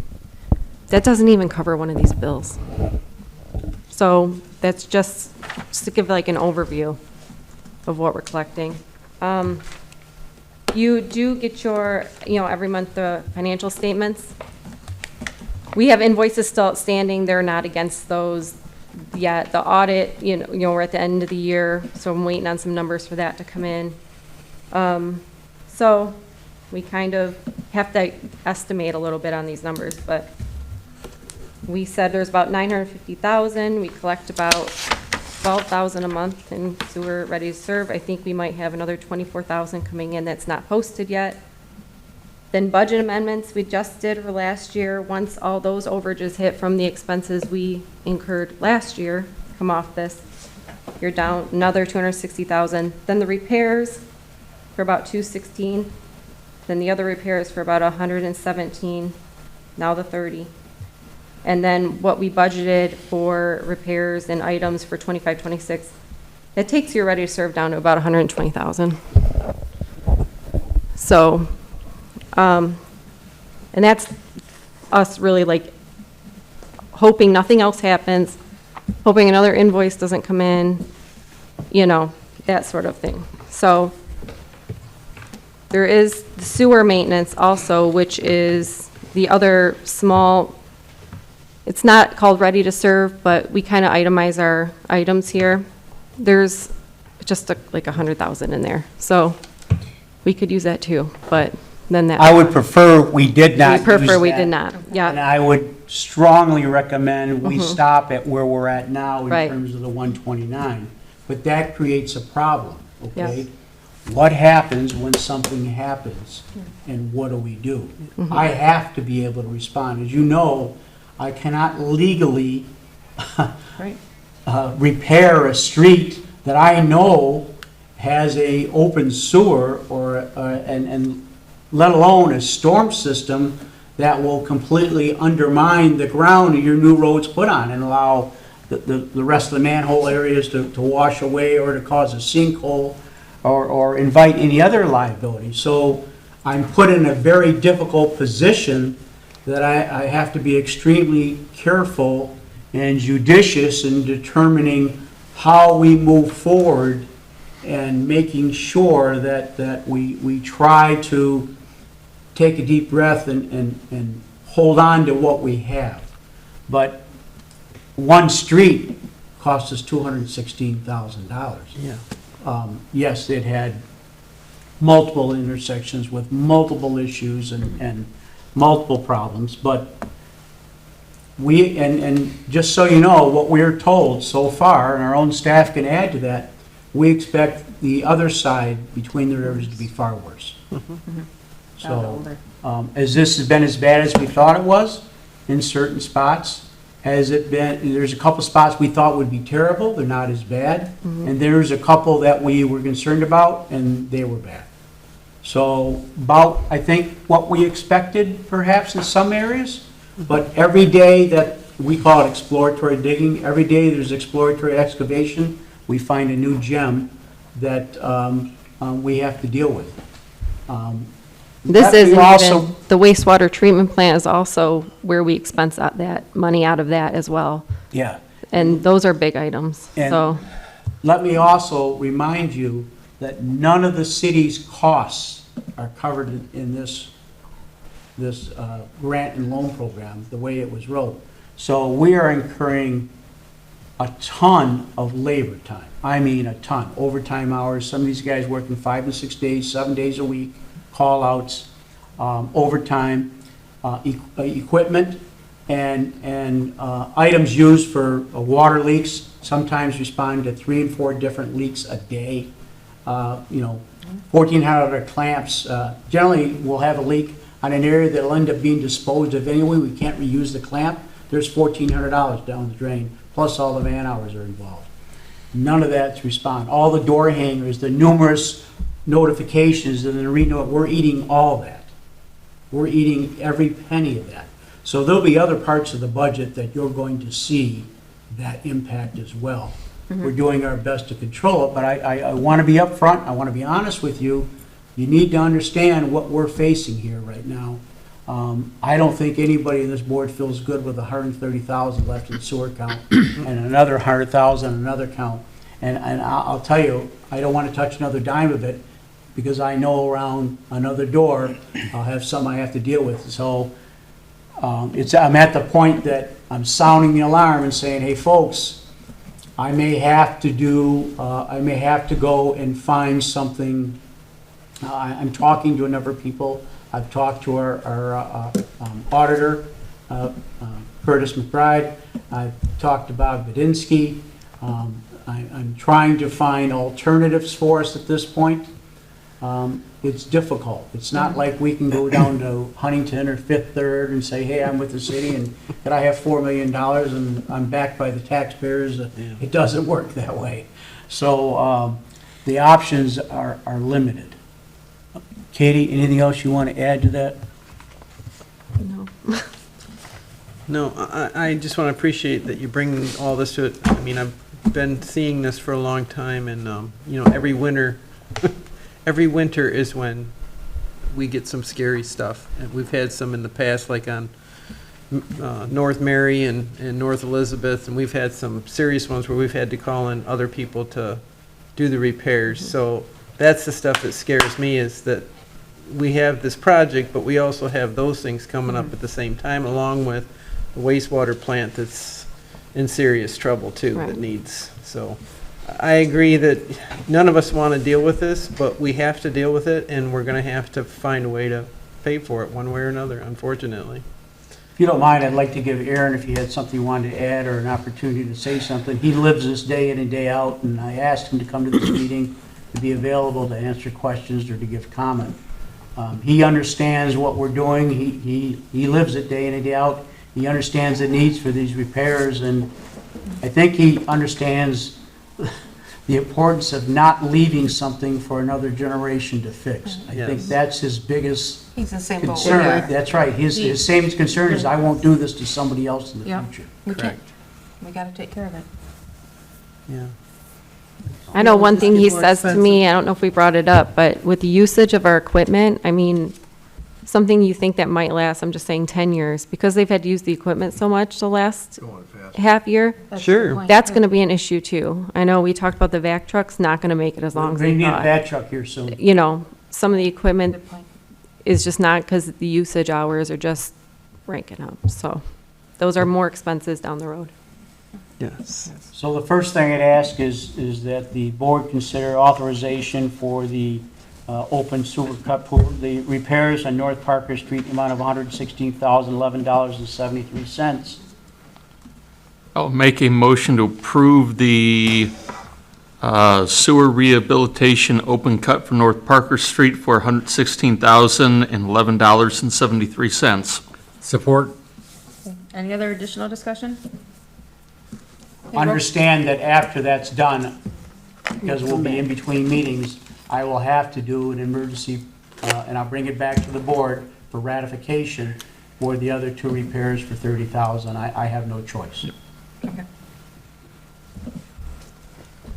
[SPEAKER 11] That doesn't even cover one of these bills. So that's just to give an overview of what we're collecting. You do get your, every month the financial statements. We have invoices still outstanding. They're not against those yet. The audit, we're at the end of the year, so I'm waiting on some numbers for that to come in. So we kind of have to estimate a little bit on these numbers, but we said there's about 950,000. We collect about 12,000 a month in sewer ready to serve. I think we might have another 24,000 coming in that's not posted yet. Then budget amendments we just did for last year. Once all those overages hit from the expenses we incurred last year come off this, you're down another 260,000. Then the repairs for about 216. Then the other repairs for about 117. Now the 30. And then what we budgeted for repairs and items for 25, 26, that takes your ready to serve down to about 120,000. So, and that's us really hoping nothing else happens, hoping another invoice doesn't come in, you know, that sort of thing. So there is the sewer maintenance also, which is the other small, it's not called ready to serve, but we kind of itemize our items here. There's just like 100,000 in there. So we could use that too, but then that.
[SPEAKER 5] I would prefer we did not
[SPEAKER 11] We prefer
[SPEAKER 5] use
[SPEAKER 11] we
[SPEAKER 5] that.
[SPEAKER 11] did not,
[SPEAKER 5] And
[SPEAKER 11] yeah.
[SPEAKER 5] I would strongly recommend we stop at where we're at now in
[SPEAKER 11] Right.
[SPEAKER 5] terms of the 129. But that creates a problem, okay?
[SPEAKER 11] Yes.
[SPEAKER 5] What happens when something happens, and what do we do? I have to be able to respond. As you know, I cannot legally
[SPEAKER 11] Right.
[SPEAKER 5] repair a street that I know has a open sewer or, and let alone a storm system that will completely undermine the ground that your new road's put on and allow the rest of the manhole areas to wash away or to cause a sinkhole or invite any other liability. So I'm put in a very difficult position that I have to be extremely careful and judicious in determining how we move forward and making sure that we try to take a deep breath and hold on to what we have. But one street cost us $216,000.
[SPEAKER 8] Yeah.
[SPEAKER 5] Yes, it had multiple intersections with multiple issues and multiple problems, but and just so you know, what we're told so far, and our own staff can add to that, we expect the other side between the rivers to be far worse. So, has this been as bad as we thought it was in certain spots? Has it been, there's a couple spots we thought would be terrible, they're not as bad. And there's a couple that we were concerned about, and they were bad. So, about, I think, what we expected perhaps in some areas. But every day that, we call it exploratory digging, every day there's exploratory excavation, we find a new gem that we have to deal with.
[SPEAKER 11] This
[SPEAKER 5] That we
[SPEAKER 11] isn't
[SPEAKER 5] also-
[SPEAKER 11] even, the wastewater treatment plant is also where we expense that money out of that as well.
[SPEAKER 5] Yeah.
[SPEAKER 11] And those are big items,
[SPEAKER 5] And-
[SPEAKER 11] so.
[SPEAKER 5] Let me also remind you that none of the city's costs are covered in this grant and loan program, the way it was wrote. So we are incurring a ton of labor time. I mean, a ton. Overtime hours, some of these guys working 5 and 6 days, 7 days a week, call-outs, overtime, equipment, and items used for water leaks, sometimes respond to 3 and 4 different leaks a day. 1,400 clamps. Generally, we'll have a leak on an area that'll end up being disposed of anyway. We can't reuse the clamp. There's $1,400 down the drain, plus all the man hours are involved. None of that's respond. All the door hangers, the numerous notifications, and we're eating all that. We're eating every penny of that. So there'll be other parts of the budget that you're going to see that impact as well. We're doing our best to control it, but I want to be upfront, I want to be honest with you. You need to understand what we're facing here right now. I don't think anybody in this board feels good with 130,000 left in sewer count and another 100,000 another count. And I'll tell you, I don't want to touch another dime of it because I know around another door I'll have some I have to deal with. So I'm at the point that I'm sounding the alarm and saying, hey, folks, I may have to go and find something. I'm talking to a number of people. I've talked to our auditor, Curtis McBride. I've talked to Bob Bedinsky. I'm trying to find alternatives for us at this point. It's difficult. It's not like we can go down to Huntington or Fifth Third and say, hey, I'm with the city and that I have $4 million and I'm backed by the taxpayers. It doesn't work that way. So the options are limited. Katie, anything else you want to add to that?
[SPEAKER 11] No.
[SPEAKER 8] No, I just want to appreciate that you bring all this to it. I mean, I've been seeing this for a long time, and, every winter, every winter is when we get some scary stuff. And we've had some in the past, like on North Mary and North Elizabeth, and we've had some serious ones where we've had to call in other people to do the repairs. So that's the stuff that scares me, is that we have this project, but we also have those things coming up at the same time, along with the wastewater plant that's in serious trouble too, that
[SPEAKER 11] Right.
[SPEAKER 8] needs, so. I agree that none of us want to deal with this, but we have to deal with it, and we're going to have to find a way to pay for it one way or another, unfortunately.
[SPEAKER 5] If you don't mind, I'd like to give Aaron, if he had something he wanted to add or an opportunity to say something. He lives this day in and day out, and I asked him to come to this meeting to be available to answer questions or to give comment. He understands what we're doing. He lives it day in and day out. He understands the needs for these repairs, and I think he understands the importance of not leaving something for another generation to fix. I think
[SPEAKER 8] Yes.
[SPEAKER 5] that's his biggest
[SPEAKER 1] He's in the same boat we
[SPEAKER 5] concern.
[SPEAKER 1] are.
[SPEAKER 5] That's right. His same concern is, I won't do this to somebody else in the
[SPEAKER 1] Yeah.
[SPEAKER 5] future.
[SPEAKER 1] We can't, we gotta take care of it.
[SPEAKER 8] Yeah.
[SPEAKER 11] I know one
[SPEAKER 8] Just
[SPEAKER 11] thing
[SPEAKER 8] get
[SPEAKER 11] he
[SPEAKER 8] more
[SPEAKER 11] says to me, I don't know if we brought it up, but with the usage of our equipment, I mean, something you think that might last, I'm just saying 10 years, because they've had to use the equipment so much the last
[SPEAKER 6] Going fast.
[SPEAKER 11] half year,
[SPEAKER 1] That's a
[SPEAKER 8] Sure.
[SPEAKER 1] good point.
[SPEAKER 11] that's gonna be an issue too. I know we talked about the vac trucks, not gonna make it as long as
[SPEAKER 5] Bring
[SPEAKER 11] they
[SPEAKER 5] me a
[SPEAKER 11] thought.
[SPEAKER 5] bad truck here soon.
[SPEAKER 11] You know, some of the equipment
[SPEAKER 1] Good point.
[SPEAKER 11] is just not, because the usage hours are just ranking up, so those are more expenses down the road.
[SPEAKER 8] Yes.
[SPEAKER 5] So the first thing I'd ask is that the board consider authorization for the open sewer cut pool, the repairs on North Parker Street, in the amount of $116,011.73.
[SPEAKER 3] I'll make a motion to approve the sewer rehabilitation open cut for North Parker Street for $116,011.73.
[SPEAKER 7] Support.
[SPEAKER 1] Any other additional discussion? Okay, roll-
[SPEAKER 5] Understand that after that's done, because we'll be in between meetings, I will have to do an emergency, and I'll bring it back to the board for ratification for the other two repairs for $30,000. I have no choice.
[SPEAKER 1] Okay.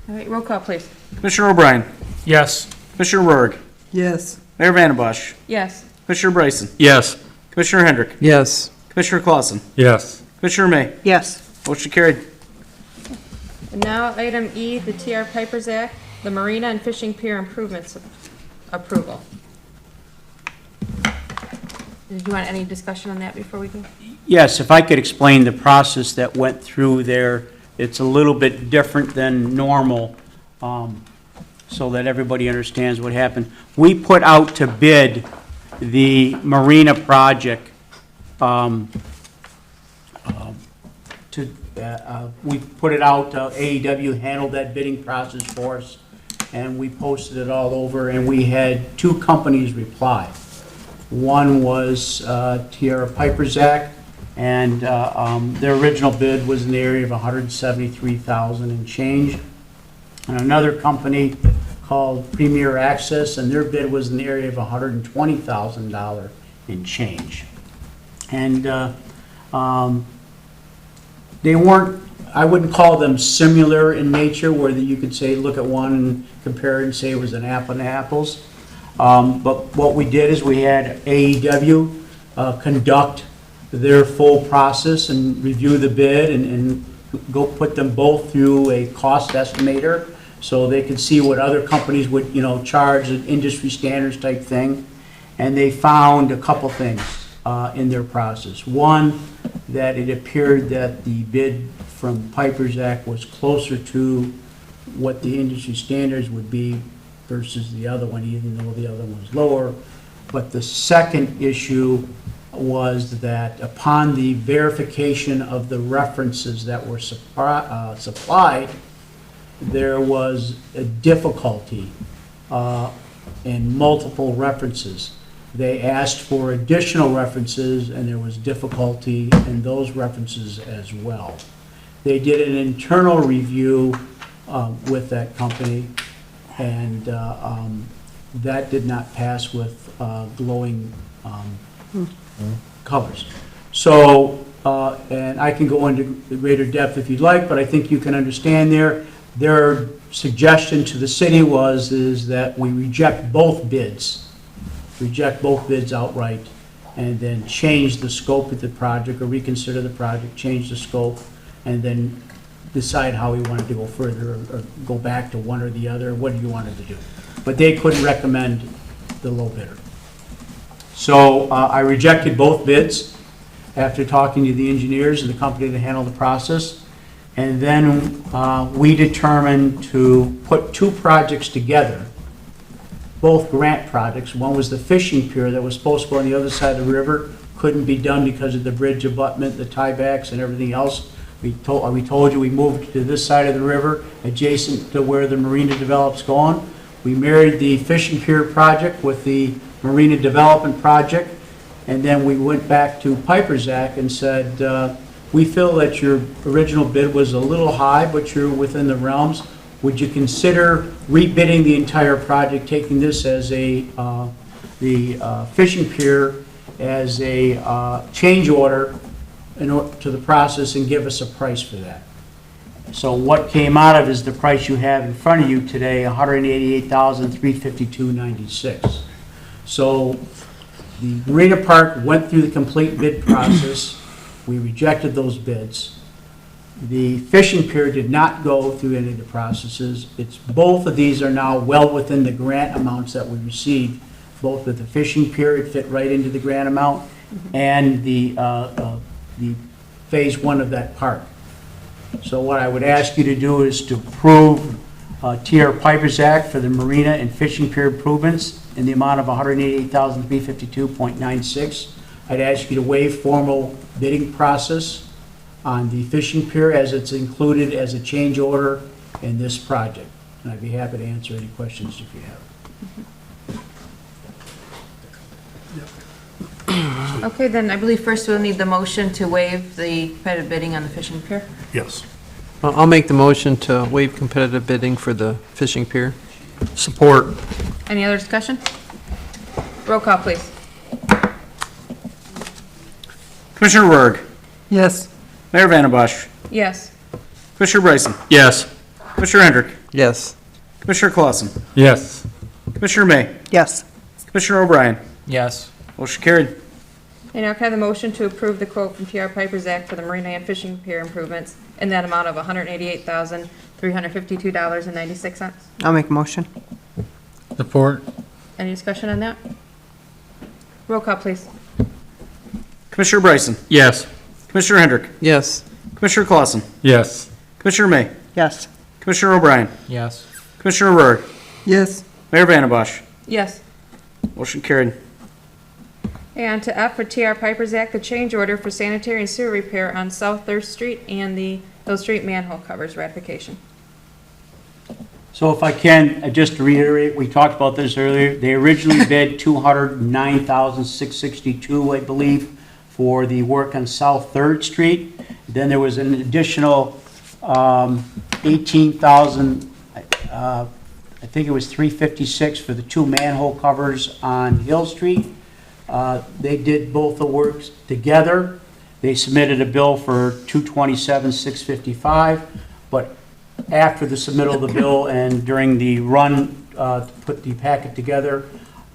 [SPEAKER 1] All right, roll call, please.
[SPEAKER 2] Commissioner O'Brien.
[SPEAKER 5] Yes.
[SPEAKER 2] Commissioner Rourke.
[SPEAKER 8] Yes.
[SPEAKER 2] Mayor Vandembosch.
[SPEAKER 1] Yes.
[SPEAKER 2] Commissioner Bryson.
[SPEAKER 3] Yes.
[SPEAKER 2] Commissioner Hendrick.
[SPEAKER 8] Yes.
[SPEAKER 2] Commissioner Clausen.
[SPEAKER 7] Yes.
[SPEAKER 2] Commissioner May.
[SPEAKER 8] Yes.
[SPEAKER 2] Motion carried.
[SPEAKER 1] And now, item E, the TR Pipers Act, the Marina and Fishing Pier Improvements approval. Did you want any discussion on that before we go?
[SPEAKER 5] Yes, if I could explain the process that went through there, it's a little bit different than normal, so that everybody understands what happened. We put out to bid the marina project, we put it out, AEW handled that bidding process for us, and we posted it all over, and we had two companies reply. One was Tierra Pipers Act, and their original bid was in the area of $173,000 and change. And another company called Premier Access, and their bid was in the area of $120,000 and change. And they weren't, I wouldn't call them similar in nature, where you could say, look at one and compare it and say it was an apple and apples. But what we did is we had AEW conduct their full process and review the bid and go put them both through a cost estimator so they could see what other companies would, charge, an industry standards type thing. And they found a couple things in their process. One, that it appeared that the bid from Piper's Act was closer to what the industry standards would be versus the other one, even though the other one was lower. But the second issue was that upon the verification of the references that were supplied, there was a difficulty in multiple references. They asked for additional references, and there was difficulty in those references as well. They did an internal review with that company, and that did not pass with glowing colors. So, and I can go into greater depth if you'd like, but I think you can understand their suggestion to the city is that we reject both bids outright, and then change the scope of the project, or reconsider the project, change the scope, and then decide how we wanted to go further, or go back to one or the other, what do you wanted to do. But they couldn't recommend the low bidder. So I rejected both bids after talking to the engineers and the company that handled the process. And then we determined to put two projects together, both grant projects. One was the fishing pier that was supposed to go on the other side of the river, couldn't be done because of the bridge abutment, the tiebacks, and everything else. We told you we moved to this side of the river, adjacent to where the marina develop's going. We married the fishing pier project with the marina development project, and then we went back to Piper's Act and said, we feel that your original bid was a little high, but you're within the realms. Would you consider rebidding the entire project, taking this as the fishing pier as a change order to the process, and give us a price for that? So what came out of is the price you have in front of you today, $188,352.96. So the Marina Park went through the complete bid process. We rejected those bids. The fishing pier did not go through any of the processes. Both of these are now well within the grant amounts that we received. Both with the fishing pier, it fit right into the grant amount, and the phase one of that park. So what I would ask you to do is to approve TR Piper's Act for the marina and fishing pier improvements in the amount of $188,352.96. I'd ask you to waive formal bidding process on the fishing pier, as it's included as a change order in this project. And I'd be happy to answer any questions if you have.
[SPEAKER 1] Okay, then I believe first we'll need the motion to waive the competitive bidding on the fishing pier.
[SPEAKER 6] Yes.
[SPEAKER 8] I'll make the motion to waive competitive bidding for the fishing pier.
[SPEAKER 3] Support.
[SPEAKER 1] Any other discussion? Roll call, please.
[SPEAKER 2] Commissioner Berg,
[SPEAKER 8] Yes.
[SPEAKER 2] Mayor Vandenbosch,
[SPEAKER 1] Yes.
[SPEAKER 2] Commissioner Bryson,
[SPEAKER 3] Yes.
[SPEAKER 2] Commissioner Hendrick,
[SPEAKER 8] Yes.
[SPEAKER 2] Commissioner Clausen,
[SPEAKER 3] Yes.
[SPEAKER 2] Commissioner May,
[SPEAKER 8] Yes.
[SPEAKER 2] Commissioner O'Brien.
[SPEAKER 3] Yes.
[SPEAKER 2] Motion carried.
[SPEAKER 1] And now can I have the motion to approve the quote from TR Piper's Act for the marina and fishing pier improvements in that amount of $188,352.96?
[SPEAKER 8] I'll make a motion.
[SPEAKER 3] Support.
[SPEAKER 1] Any discussion on that? Roll call, please.
[SPEAKER 2] Commissioner Bryson,
[SPEAKER 3] Yes.
[SPEAKER 2] Commissioner Hendrick,
[SPEAKER 8] Yes.
[SPEAKER 2] Commissioner Clausen,
[SPEAKER 3] Yes.
[SPEAKER 2] Commissioner May,
[SPEAKER 8] Yes.
[SPEAKER 2] Commissioner O'Brien,
[SPEAKER 3] Yes.
[SPEAKER 2] Commissioner Berg,
[SPEAKER 8] Yes.
[SPEAKER 2] Mayor Vandenbosch.
[SPEAKER 1] Yes.
[SPEAKER 2] Motion carried.
[SPEAKER 1] And to F for TR Piper's Act, the change order for sanitary and sewer repair on South 3rd Street and the Hill Street manhole covers ratification.
[SPEAKER 5] So if I can, just to reiterate, we talked about this earlier. They originally bid $209,662, I believe, for the work on South 3rd Street. Then there was an additional $18,000, I think it was $356 for the two manhole covers on Hill Street. They did both the works together. They submitted a bill for $227,655, but after the submittal of the bill and during the run to put the packet together,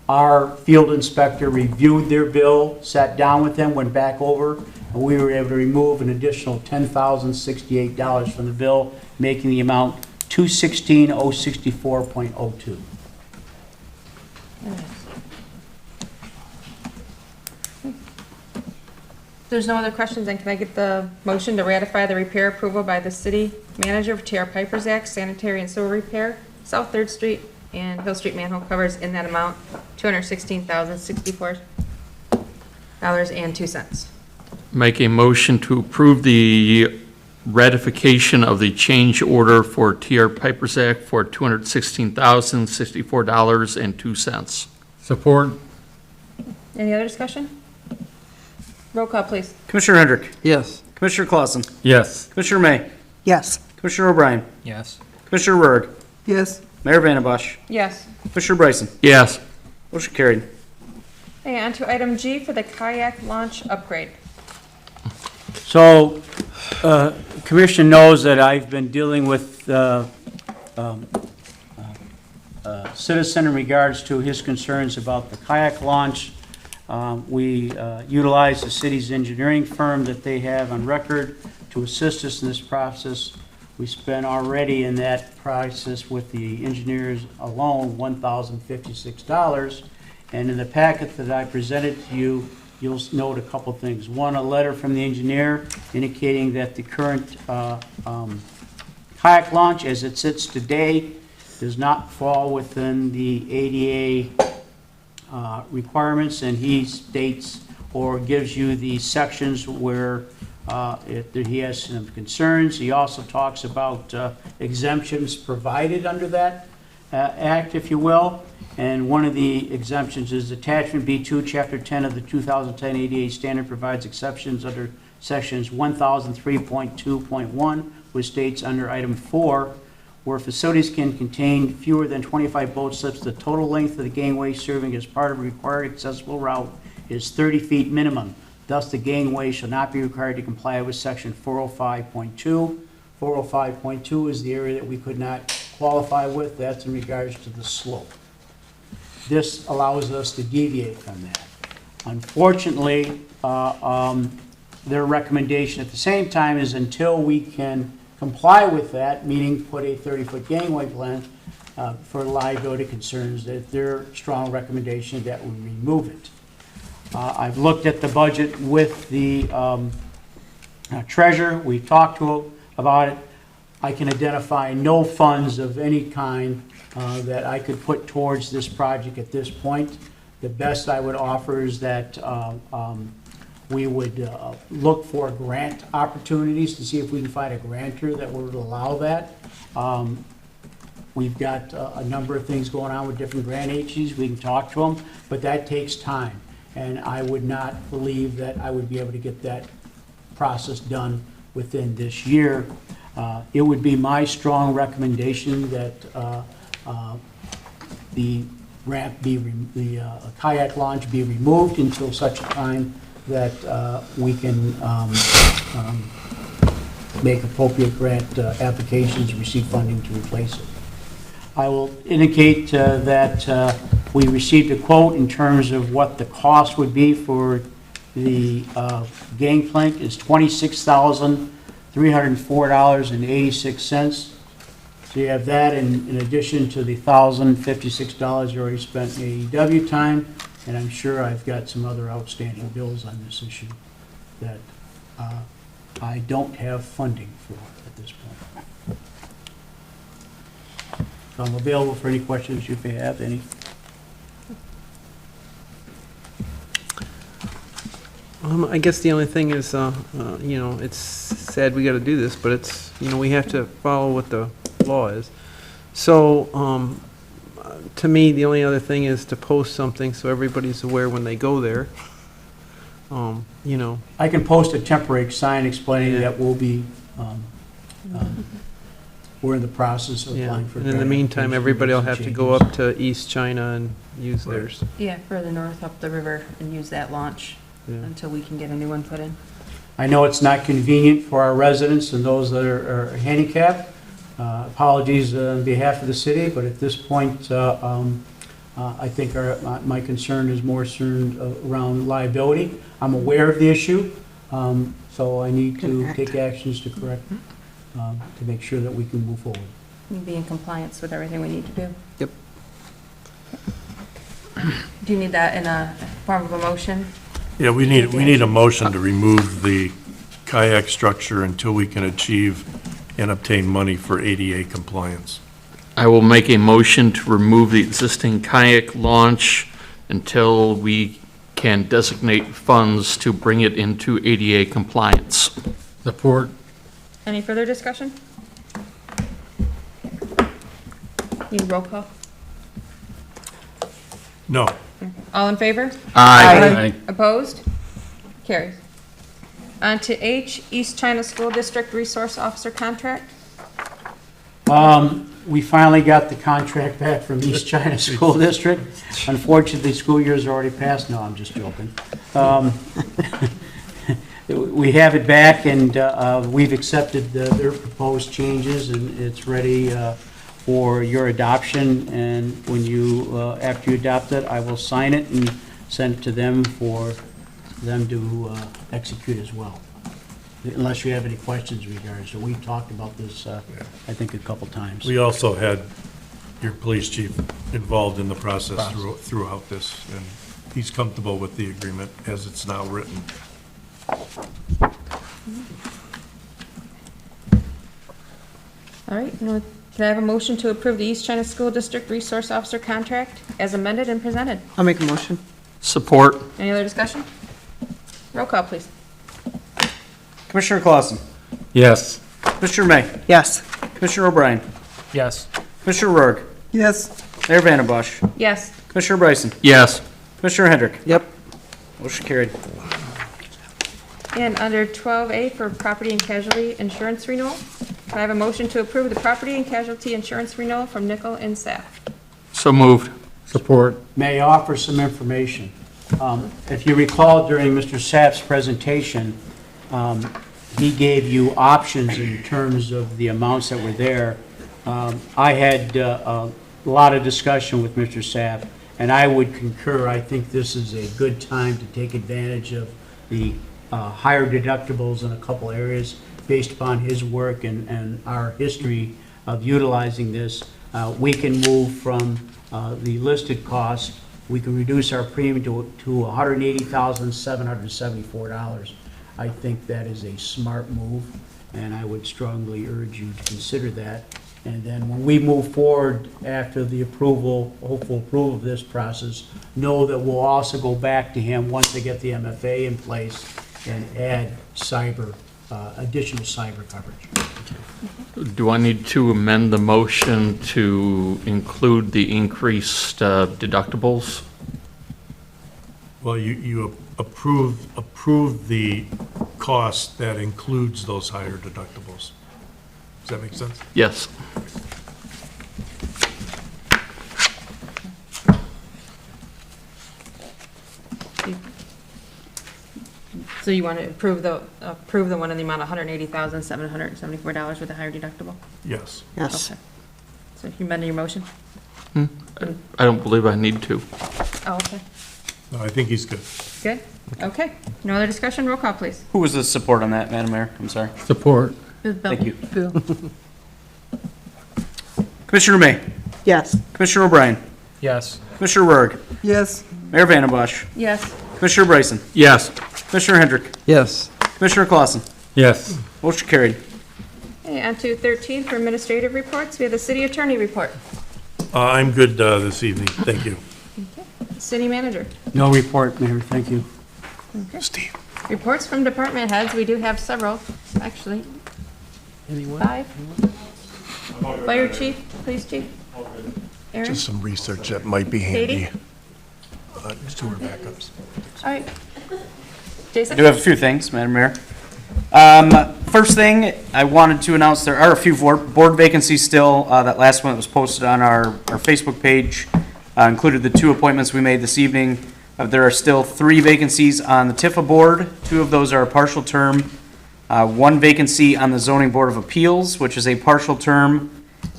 [SPEAKER 5] our field inspector reviewed their bill, sat down with them, went back over, and we were able to remove an additional $10,068 from the bill, making the amount $216,064.02.
[SPEAKER 1] If there's no other questions, then can I get the motion to ratify the repair approval by the city manager for TR Piper's Act, sanitary and sewer repair, South 3rd Street and Hill Street manhole covers in that amount, $216,064.02.
[SPEAKER 3] Make a motion to approve the ratification of the change order for TR Piper's Act for $216,064.02. Support.
[SPEAKER 1] Any other discussion? Roll call, please.
[SPEAKER 2] Commissioner Hendrick,
[SPEAKER 8] Yes.
[SPEAKER 2] Commissioner Clausen,
[SPEAKER 3] Yes.
[SPEAKER 2] Commissioner May,
[SPEAKER 8] Yes.
[SPEAKER 2] Commissioner O'Brien,
[SPEAKER 3] Yes.
[SPEAKER 2] Commissioner Berg,
[SPEAKER 8] Yes.
[SPEAKER 2] Mayor Vandenbosch,
[SPEAKER 1] Yes.
[SPEAKER 2] Commissioner Bryson.
[SPEAKER 3] Yes.
[SPEAKER 2] Motion carried.
[SPEAKER 1] Okay, on to item G for the kayak launch upgrade.
[SPEAKER 5] So, Commission knows that I've been dealing with citizen in regards to his concerns about the kayak launch We utilize the city's engineering firm that they have on record to assist us in this process. We spent already in that process with the engineers alone $1,056. And in the packet that I presented to you, you'll note a couple things. One, a letter from the engineer indicating that the current kayak launch as it sits today does not fall within the ADA requirements, and he states or gives you the sections where he has some concerns. He also talks about exemptions provided under that act, if you will. And one of the exemptions is attachment B2, Chapter 10 of the 2010 ADA standard provides exceptions under sections 1003.2.1, which states under item 4, where facilities can contain fewer than 25 boat slips, the total length of the gangway serving as part of a required accessible route is 30 feet minimum. Thus, the gangway shall not be required to comply with section 405.2. 405.2 is the area that we could not qualify with. That's in regards to the slope. This allows us to deviate from that. Unfortunately, their recommendation at the same time is until we can comply with that, meaning put a 30-foot gangway plan for liability concerns, that their strong recommendation that we remove it. I've looked at the budget with the treasurer. We talked to him about it. I can identify no funds of any kind that I could put towards this project at this point. The best I would offer is that we would look for grant opportunities to see if we can find a grantor that would allow that. We've got a number of things going on with different grant agencies. We can talk to them, but that takes time. And I would not believe that I would be able to get that process done within this year. It would be my strong recommendation that the ramp be, the kayak launch be removed until such a time that we can make appropriate grant applications and receive funding to replace it. I will indicate that we received a quote in terms of what the cost would be for the gangplank is $26,304.86. So you have that in addition to the $1,056 you already spent in AEW time, and I'm sure I've got some other outstanding bills on this issue that I don't have funding for at this point. So I'm available for any questions you may have, any.
[SPEAKER 8] I guess the only thing is, you know, it's sad we got to do this, but it's, you know, we have to follow what the law is. So, to me, the only other thing is to post something so everybody's aware when they go there. You know.
[SPEAKER 5] I can post a temporary sign explaining that we'll be, we're in the process of
[SPEAKER 8] Yeah,
[SPEAKER 5] applying for.
[SPEAKER 8] and in the meantime, everybody will have to go up to East China and use theirs.
[SPEAKER 1] Yeah, further north up the river and use that launch
[SPEAKER 8] Yeah.
[SPEAKER 1] until we can get a new one put in.
[SPEAKER 5] I know it's not convenient for our residents and those that are handicapped. Apologies on behalf of the city, but at this point, I think my concern is more concerned around liability. I'm aware of the issue, so I need to take actions to correct, to make sure that we can move forward.
[SPEAKER 1] We'll be in compliance with everything we need to do.
[SPEAKER 8] Yep.
[SPEAKER 1] Do you need that in a form of a motion?
[SPEAKER 6] Yeah, we need a motion to remove the kayak structure until we can achieve and obtain money for ADA compliance.
[SPEAKER 3] I will make a motion to remove the existing kayak launch until we can designate funds to bring it into ADA compliance.
[SPEAKER 12] Support.
[SPEAKER 1] Any further discussion? Need a roll call?
[SPEAKER 6] No.
[SPEAKER 1] All in favor?
[SPEAKER 12] Aye.
[SPEAKER 1] Opposed? Carries. On to H, East China School District Resource Officer Contract.
[SPEAKER 5] We finally got the contract back from East China School District. Unfortunately, school year's already passed. No, I'm just joking. We have it back, and we've accepted their proposed changes, and it's ready for your adoption. And when you, after you adopt it, I will sign it and send it to them for them to execute as well. Unless you have any questions regarding, so we've talked about this, I think, a couple times.
[SPEAKER 6] We also had your police chief involved in the process throughout this, and he's comfortable with the agreement as it's now written.
[SPEAKER 1] All right, can I have a motion to approve the East China School District Resource Officer contract as amended and presented?
[SPEAKER 8] I'll make a motion.
[SPEAKER 3] Support.
[SPEAKER 1] Any other discussion? Roll call, please.
[SPEAKER 2] Commissioner Clausen,
[SPEAKER 3] Yes.
[SPEAKER 2] Commissioner May,
[SPEAKER 8] Yes.
[SPEAKER 2] Commissioner O'Brien,
[SPEAKER 3] Yes.
[SPEAKER 2] Commissioner Rourke,
[SPEAKER 8] Yes.
[SPEAKER 2] Mayor Vandenbosch,
[SPEAKER 1] Yes.
[SPEAKER 2] Commissioner Bryson,
[SPEAKER 3] Yes.
[SPEAKER 2] Commissioner Hendrick.
[SPEAKER 8] Yep.
[SPEAKER 2] Motion carried.
[SPEAKER 1] And under 12A for property and casualty insurance renewal, can I have a motion to approve the property and casualty insurance renewal from Nickel and Saf?
[SPEAKER 3] So moved. Support.
[SPEAKER 5] May I offer some information? If you recall during Mr. Sapp's presentation, he gave you options in terms of the amounts that were there. I had a lot of discussion with Mr. Sapp, and I would concur, I think this is a good time to take advantage of the higher deductibles in a couple areas based upon his work and our history of utilizing this. We can move from the listed cost, we can reduce our premium to $180,774. I think that is a smart move, and I would strongly urge you to consider that. And then when we move forward after the approval, hopeful approval of this process, know that we'll also go back to him once they get the MFA in place and add cyber, additional cyber coverage.
[SPEAKER 3] Do I need to amend the motion to include the increased deductibles?
[SPEAKER 6] Well, you approve the cost that includes those higher deductibles. Does that make sense?
[SPEAKER 3] Yes.
[SPEAKER 1] So you want to approve the one in the amount of $180,774 with a higher deductible?
[SPEAKER 6] Yes.
[SPEAKER 8] Yes.
[SPEAKER 1] Okay. So you amend your motion?
[SPEAKER 3] I don't believe I need to.
[SPEAKER 1] Oh, okay.
[SPEAKER 6] No, I think he's good.
[SPEAKER 1] Good? Okay. No other discussion? Roll call, please.
[SPEAKER 2] Who was the support on that, Madam Mayor? I'm sorry.
[SPEAKER 3] Support.
[SPEAKER 2] Thank you. Commissioner May,
[SPEAKER 8] Yes.
[SPEAKER 2] Commissioner O'Brien,
[SPEAKER 3] Yes.
[SPEAKER 2] Commissioner Rourke,
[SPEAKER 8] Yes.
[SPEAKER 2] Mayor Vandenbosch,
[SPEAKER 1] Yes.
[SPEAKER 2] Commissioner Bryson,
[SPEAKER 3] Yes.
[SPEAKER 2] Commissioner Hendrick,
[SPEAKER 8] Yes.
[SPEAKER 2] Commissioner Clausen.
[SPEAKER 3] Yes.
[SPEAKER 2] Motion carried.
[SPEAKER 1] Okay, on to 13 for administrative reports. We have the city attorney report.
[SPEAKER 6] I'm good this evening. Thank you.
[SPEAKER 1] City manager.
[SPEAKER 5] No report, Mayor, thank you.
[SPEAKER 6] Steve.
[SPEAKER 1] Reports from department heads. We do have several, actually.
[SPEAKER 8] Anyone?
[SPEAKER 1] 5. Fire chief, police chief. Aaron?
[SPEAKER 12] Just some research that might be handy.
[SPEAKER 1] Katie?
[SPEAKER 12] Sewer backups.
[SPEAKER 1] All right.
[SPEAKER 2] I
[SPEAKER 1] Jason?
[SPEAKER 2] do have a few things, Madam Mayor. First thing, I wanted to announce there are a few board vacancies still. That last one that was posted on our Facebook page included the 2 appointments we made this evening. There are still 3 vacancies on the TIFA board. 2 of those are a partial term. 1 vacancy on the Zoning Board of Appeals, which is a partial term,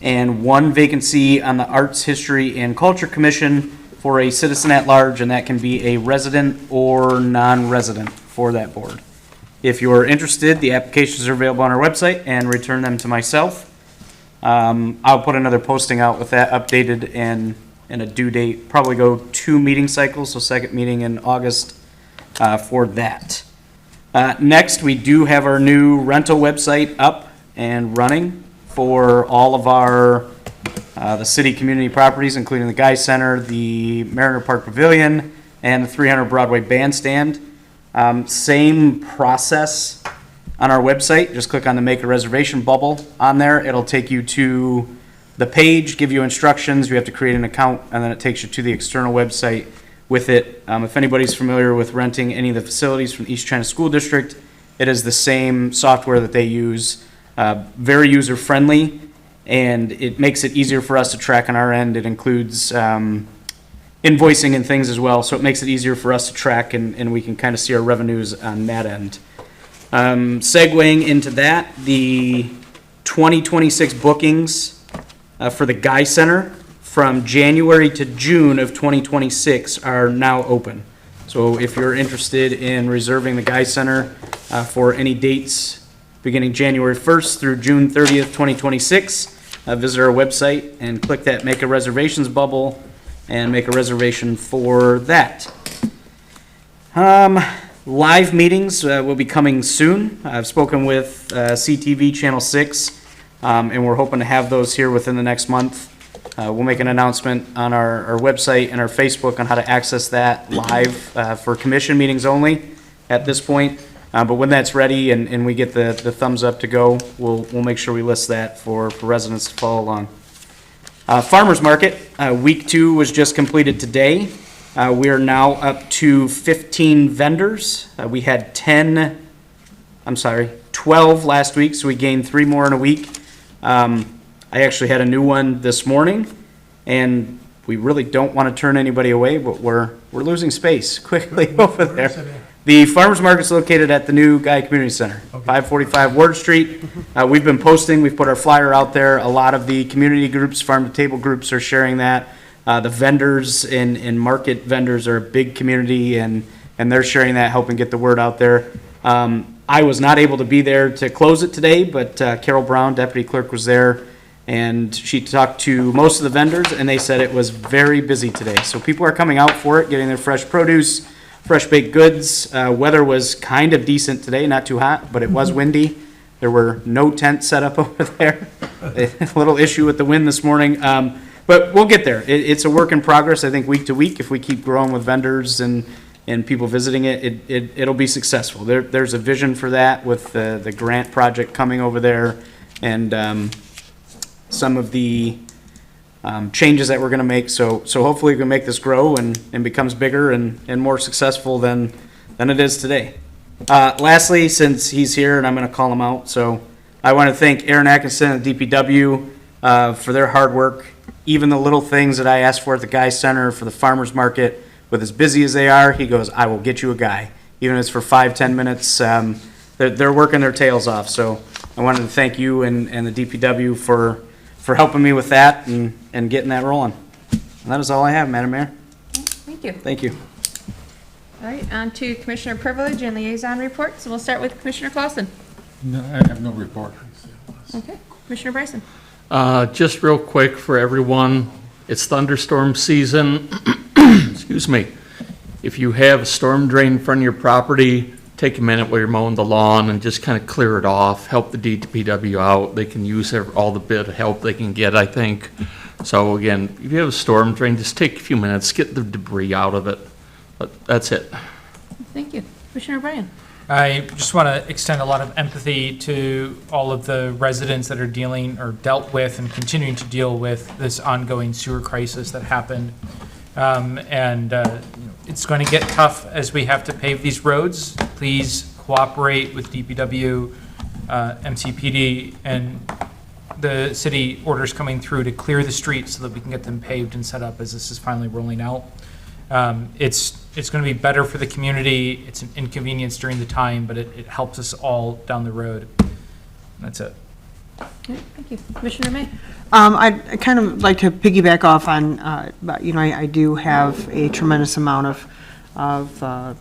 [SPEAKER 2] and 1 vacancy on the Arts, History, and Culture Commission for a citizen at large, and that can be a resident or non-resident for that board. If you're interested, the applications are available on our website, and return them to myself. I'll put another posting out with that updated and a due date, probably go 2 meeting cycles, so second meeting in August for that. Next, we do have our new rental website up and running for all of our the city community properties, including the Guy Center, the Mariner Park Pavilion, and the 300 Broadway Bandstand. Same process on our website. Just click on the Make a Reservation bubble on there. It'll take you to the page, give you instructions. You have to create an account, and then it takes you to the external website with it. If anybody's familiar with renting any of the facilities from the East China School District, it is the same software that they use. Very user-friendly, and it makes it easier for us to track on our end. It includes invoicing and things as well, so it makes it easier for us to track, and we can kind of see our revenues on that end. Segueing into that, the 2026 bookings for the Guy Center from January to June of 2026 are now open. So if you're interested in reserving the Guy Center for any dates beginning January 1st through June 30th, 2026, visit our website and click that Make a Reservations bubble and make a reservation for that. Live meetings will be coming soon. I've spoken with CTV Channel 6, and we're hoping to have those here within the next month. We'll make an announcement on our website and our Facebook on how to access that live for commission meetings only at this point. But when that's ready and we get the thumbs up to go, we'll make sure we list that for residents to follow along. Farmers Market, week 2 was just completed today. We are now up to 15 vendors. We had 12 last week, so we gained 3 more in a week. I actually had a new one this morning, and we really don't want to turn anybody away, but we're losing space quickly over there. The farmers market's located at the new Guy Community Center, 545 Ward Street. We've been posting, we've put our flyer out there. A lot of the community groups, farm to table groups are sharing that. The vendors and market vendors are a big community, and they're sharing that, helping get the word out there. I was not able to be there to close it today, but Carol Brown, deputy clerk, was there, and she talked to most of the vendors, and they said it was very busy today. So people are coming out for it, getting their fresh produce, fresh baked goods. Weather was kind of decent today, not too hot, but it was windy. There were no tents set up over there. A little issue with the wind this morning, but we'll get there. It's a work in progress. I think week to week, if we keep growing with vendors and people visiting it, it'll be successful. There's a vision for that with the grant project coming over there, and some of the changes that we're going to make. So hopefully we can make this grow and becomes bigger and more successful than it is today. Lastly, since he's here and I'm going to call him out, so I want to thank Aaron Atkinson and the DPW for their hard work. Even the little things that I asked for at the Guy Center for the farmers market, with as busy as they are, he goes, I will get you a guy. Even if it's for 5-10 minutes, they're working their tails off. So I wanted to thank you and the DPW for helping me with that and getting that rolling. And that is all I have, Madam Mayor.
[SPEAKER 1] Thank you.
[SPEAKER 2] Thank you.
[SPEAKER 1] All right, on to Commissioner Privilege and Liaison Reports. We'll start with Commissioner Clausen.
[SPEAKER 13] No, I have no report.
[SPEAKER 1] Okay, Commissioner Bryson.
[SPEAKER 3] Just real quick for everyone, it's thunderstorm season. Excuse me. If you have a storm drain in front of your property, take a minute while you're mowing the lawn and just kind of clear it off. Help the DPW out. They can use all the bit of help they can get, I think. So again, if you have a storm drain, just take a few minutes, get the debris out of it. But that's it.
[SPEAKER 1] Thank you. Commissioner Bryan.
[SPEAKER 14] I just want to extend a lot of empathy to all of the residents that are dealing or dealt with and continuing to deal with this ongoing sewer crisis that happened. It's going to get tough as we have to pave these roads. Please cooperate with DPW, MCPD, and the city orders coming through to clear the streets so that we can get them paved and set up as this is finally rolling out. It's going to be better for the community. It's an inconvenience during the time, but it helps us all down the road. That's it.
[SPEAKER 1] Okay, thank you. Commissioner May.
[SPEAKER 15] I'd kind of like to piggyback off on, I do have a tremendous amount of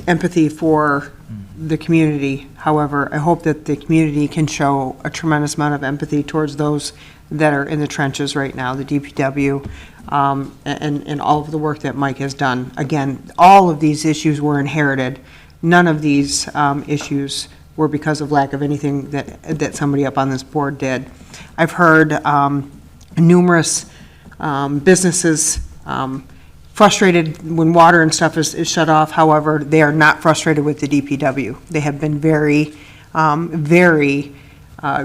[SPEAKER 15] empathy for the community. However, I hope that the community can show a tremendous amount of empathy towards those that are in the trenches right now, the DPW, and all of the work that Mike has done. Again, all of these issues were inherited. None of these issues were because of lack of anything that somebody up on this board did. I've heard numerous businesses frustrated when water and stuff is shut off. However, they are not frustrated with the DPW. They have been very, very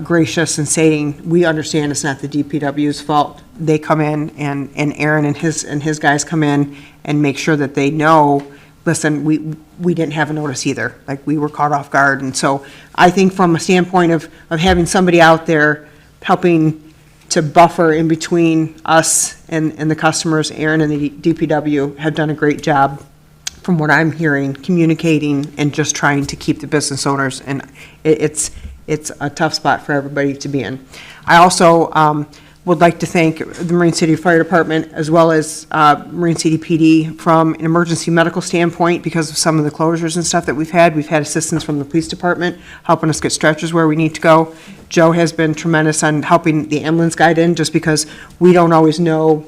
[SPEAKER 15] gracious in saying, we understand it's not the DPW's fault. They come in, and Aaron and his guys come in and make sure that they know, listen, we didn't have a notice either. Like, we were caught off guard. And so I think from a standpoint of having somebody out there helping to buffer in between us and the customers, Aaron and the DPW have done a great job, from what I'm hearing, communicating and just trying to keep the business owners. And it's a tough spot for everybody to be in. I also would like to thank the Marine City Fire Department as well as Marine City PD from an emergency medical standpoint because of some of the closures and stuff that we've had. We've had assistance from the police department, helping us get stretchers where we need to go. Joe has been tremendous on helping the ambulance guide in, just because we don't always know,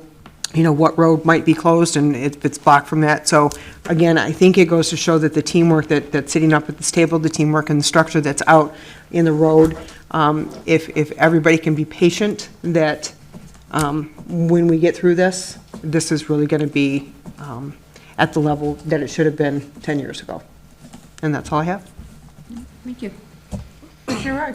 [SPEAKER 15] what road might be closed and if it's blocked from that. So again, I think it goes to show that the teamwork that's sitting up at this table, the teamwork and the structure that's out in the road, if everybody can be patient, that when we get through this, this is really going to be at the level that it should have been 10 years ago. And that's all I have.
[SPEAKER 1] Thank you. Commissioner Roy?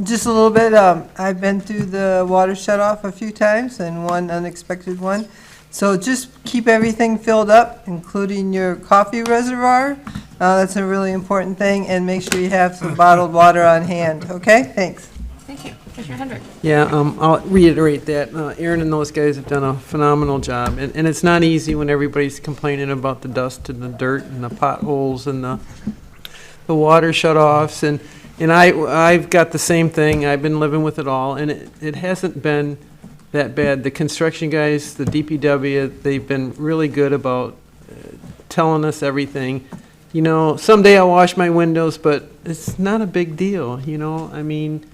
[SPEAKER 16] Just a little bit, I've been through the water shut-off a few times and one unexpected one. So just keep everything filled up, including your coffee reservoir. That's a really important thing, and make sure you have some bottled water on hand, okay? Thanks.
[SPEAKER 1] Thank you. Commissioner Hendrick?
[SPEAKER 8] Yeah, I'll reiterate that. Aaron and those guys have done a phenomenal job. And it's not easy when everybody's complaining about the dust and the dirt and the potholes and the water shut-offs. And I've got the same thing. I've been living with it all, and it hasn't been that bad. The construction guys, the DPW, they've been really good about telling us everything. Someday I'll wash my windows, but it's not a big deal, I mean,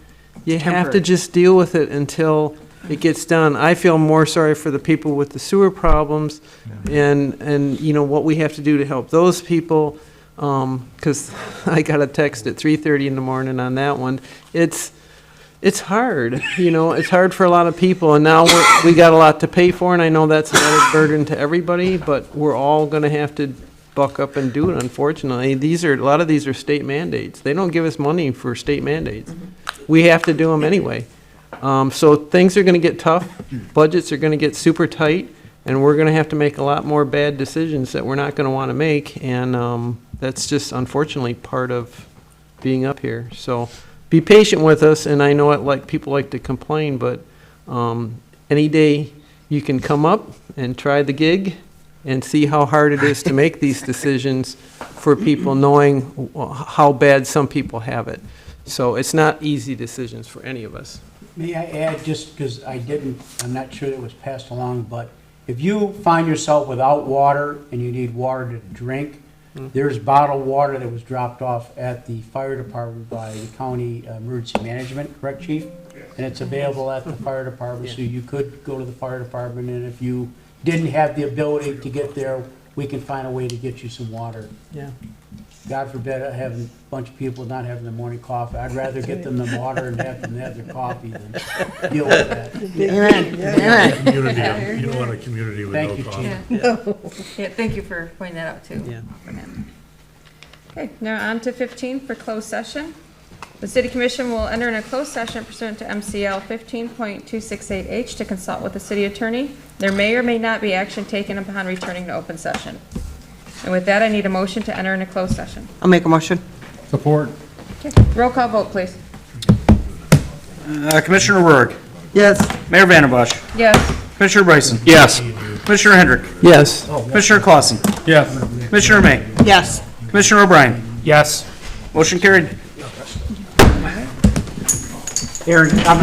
[SPEAKER 8] you have to just deal with it until it gets done. I feel more sorry for the people with the sewer problems and what we have to do to help those people. Because I got a text at 3:30 in the morning on that one. It's hard, it's hard for a lot of people, and now we got a lot to pay for, and I know that's another burden to everybody, but we're all gonna have to buck up and do it, unfortunately. A lot of these are state mandates. They don't give us money for state mandates. We have to do them anyway. So things are gonna get tough, budgets are gonna get super tight, and we're gonna have to make a lot more bad decisions that we're not gonna wanna make, and that's just unfortunately part of being up here. So be patient with us, and I know people like to complain, but any day you can come up and try the gig and see how hard it is to make these decisions for people, knowing how bad some people have it. So it's not easy decisions for any of us.
[SPEAKER 5] May I add, just because I'm not sure it was passed along, but if you find yourself without water and you need water to drink, there's bottled water that was dropped off at the fire department by the county emergency management, correct, Chief? And it's available at the fire department, so you could go to the fire department, and if you didn't have the ability to get there, we can find a way to get you some water.
[SPEAKER 8] Yeah.
[SPEAKER 5] God forbid having a bunch of people not having their morning coffee. I'd rather get them the water and have them have their coffee than deal with that.
[SPEAKER 15] Amen.
[SPEAKER 6] Community, you don't want a community with
[SPEAKER 5] Thank
[SPEAKER 6] no
[SPEAKER 5] you,
[SPEAKER 6] coffee.
[SPEAKER 5] Chief.
[SPEAKER 1] Yeah, thank you for pointing that out, too.
[SPEAKER 8] Yeah.
[SPEAKER 1] Okay, now on to 15 for closed session. The city commission will enter in a closed session pursuant to MCL 15.268H to consult with the city attorney. There may or may not be action taken upon returning to open session. And with that, I need a motion to enter in a closed session.
[SPEAKER 15] I'll make a motion.
[SPEAKER 13] Support.
[SPEAKER 1] Okay, roll call vote, please.
[SPEAKER 2] Commissioner Rourke,
[SPEAKER 16] Yes.
[SPEAKER 2] Mayor Vanderbosch,
[SPEAKER 1] Yes.
[SPEAKER 2] Commissioner Bryson,
[SPEAKER 3] Yes.
[SPEAKER 2] Commissioner Hendrick,
[SPEAKER 8] Yes.
[SPEAKER 2] Commissioner Clausen,
[SPEAKER 13] Yes.
[SPEAKER 2] Commissioner May,
[SPEAKER 15] Yes.
[SPEAKER 2] Commissioner O'Brien.
[SPEAKER 14] Yes.
[SPEAKER 2] Motion carried.
[SPEAKER 5] Aaron, I'm gonna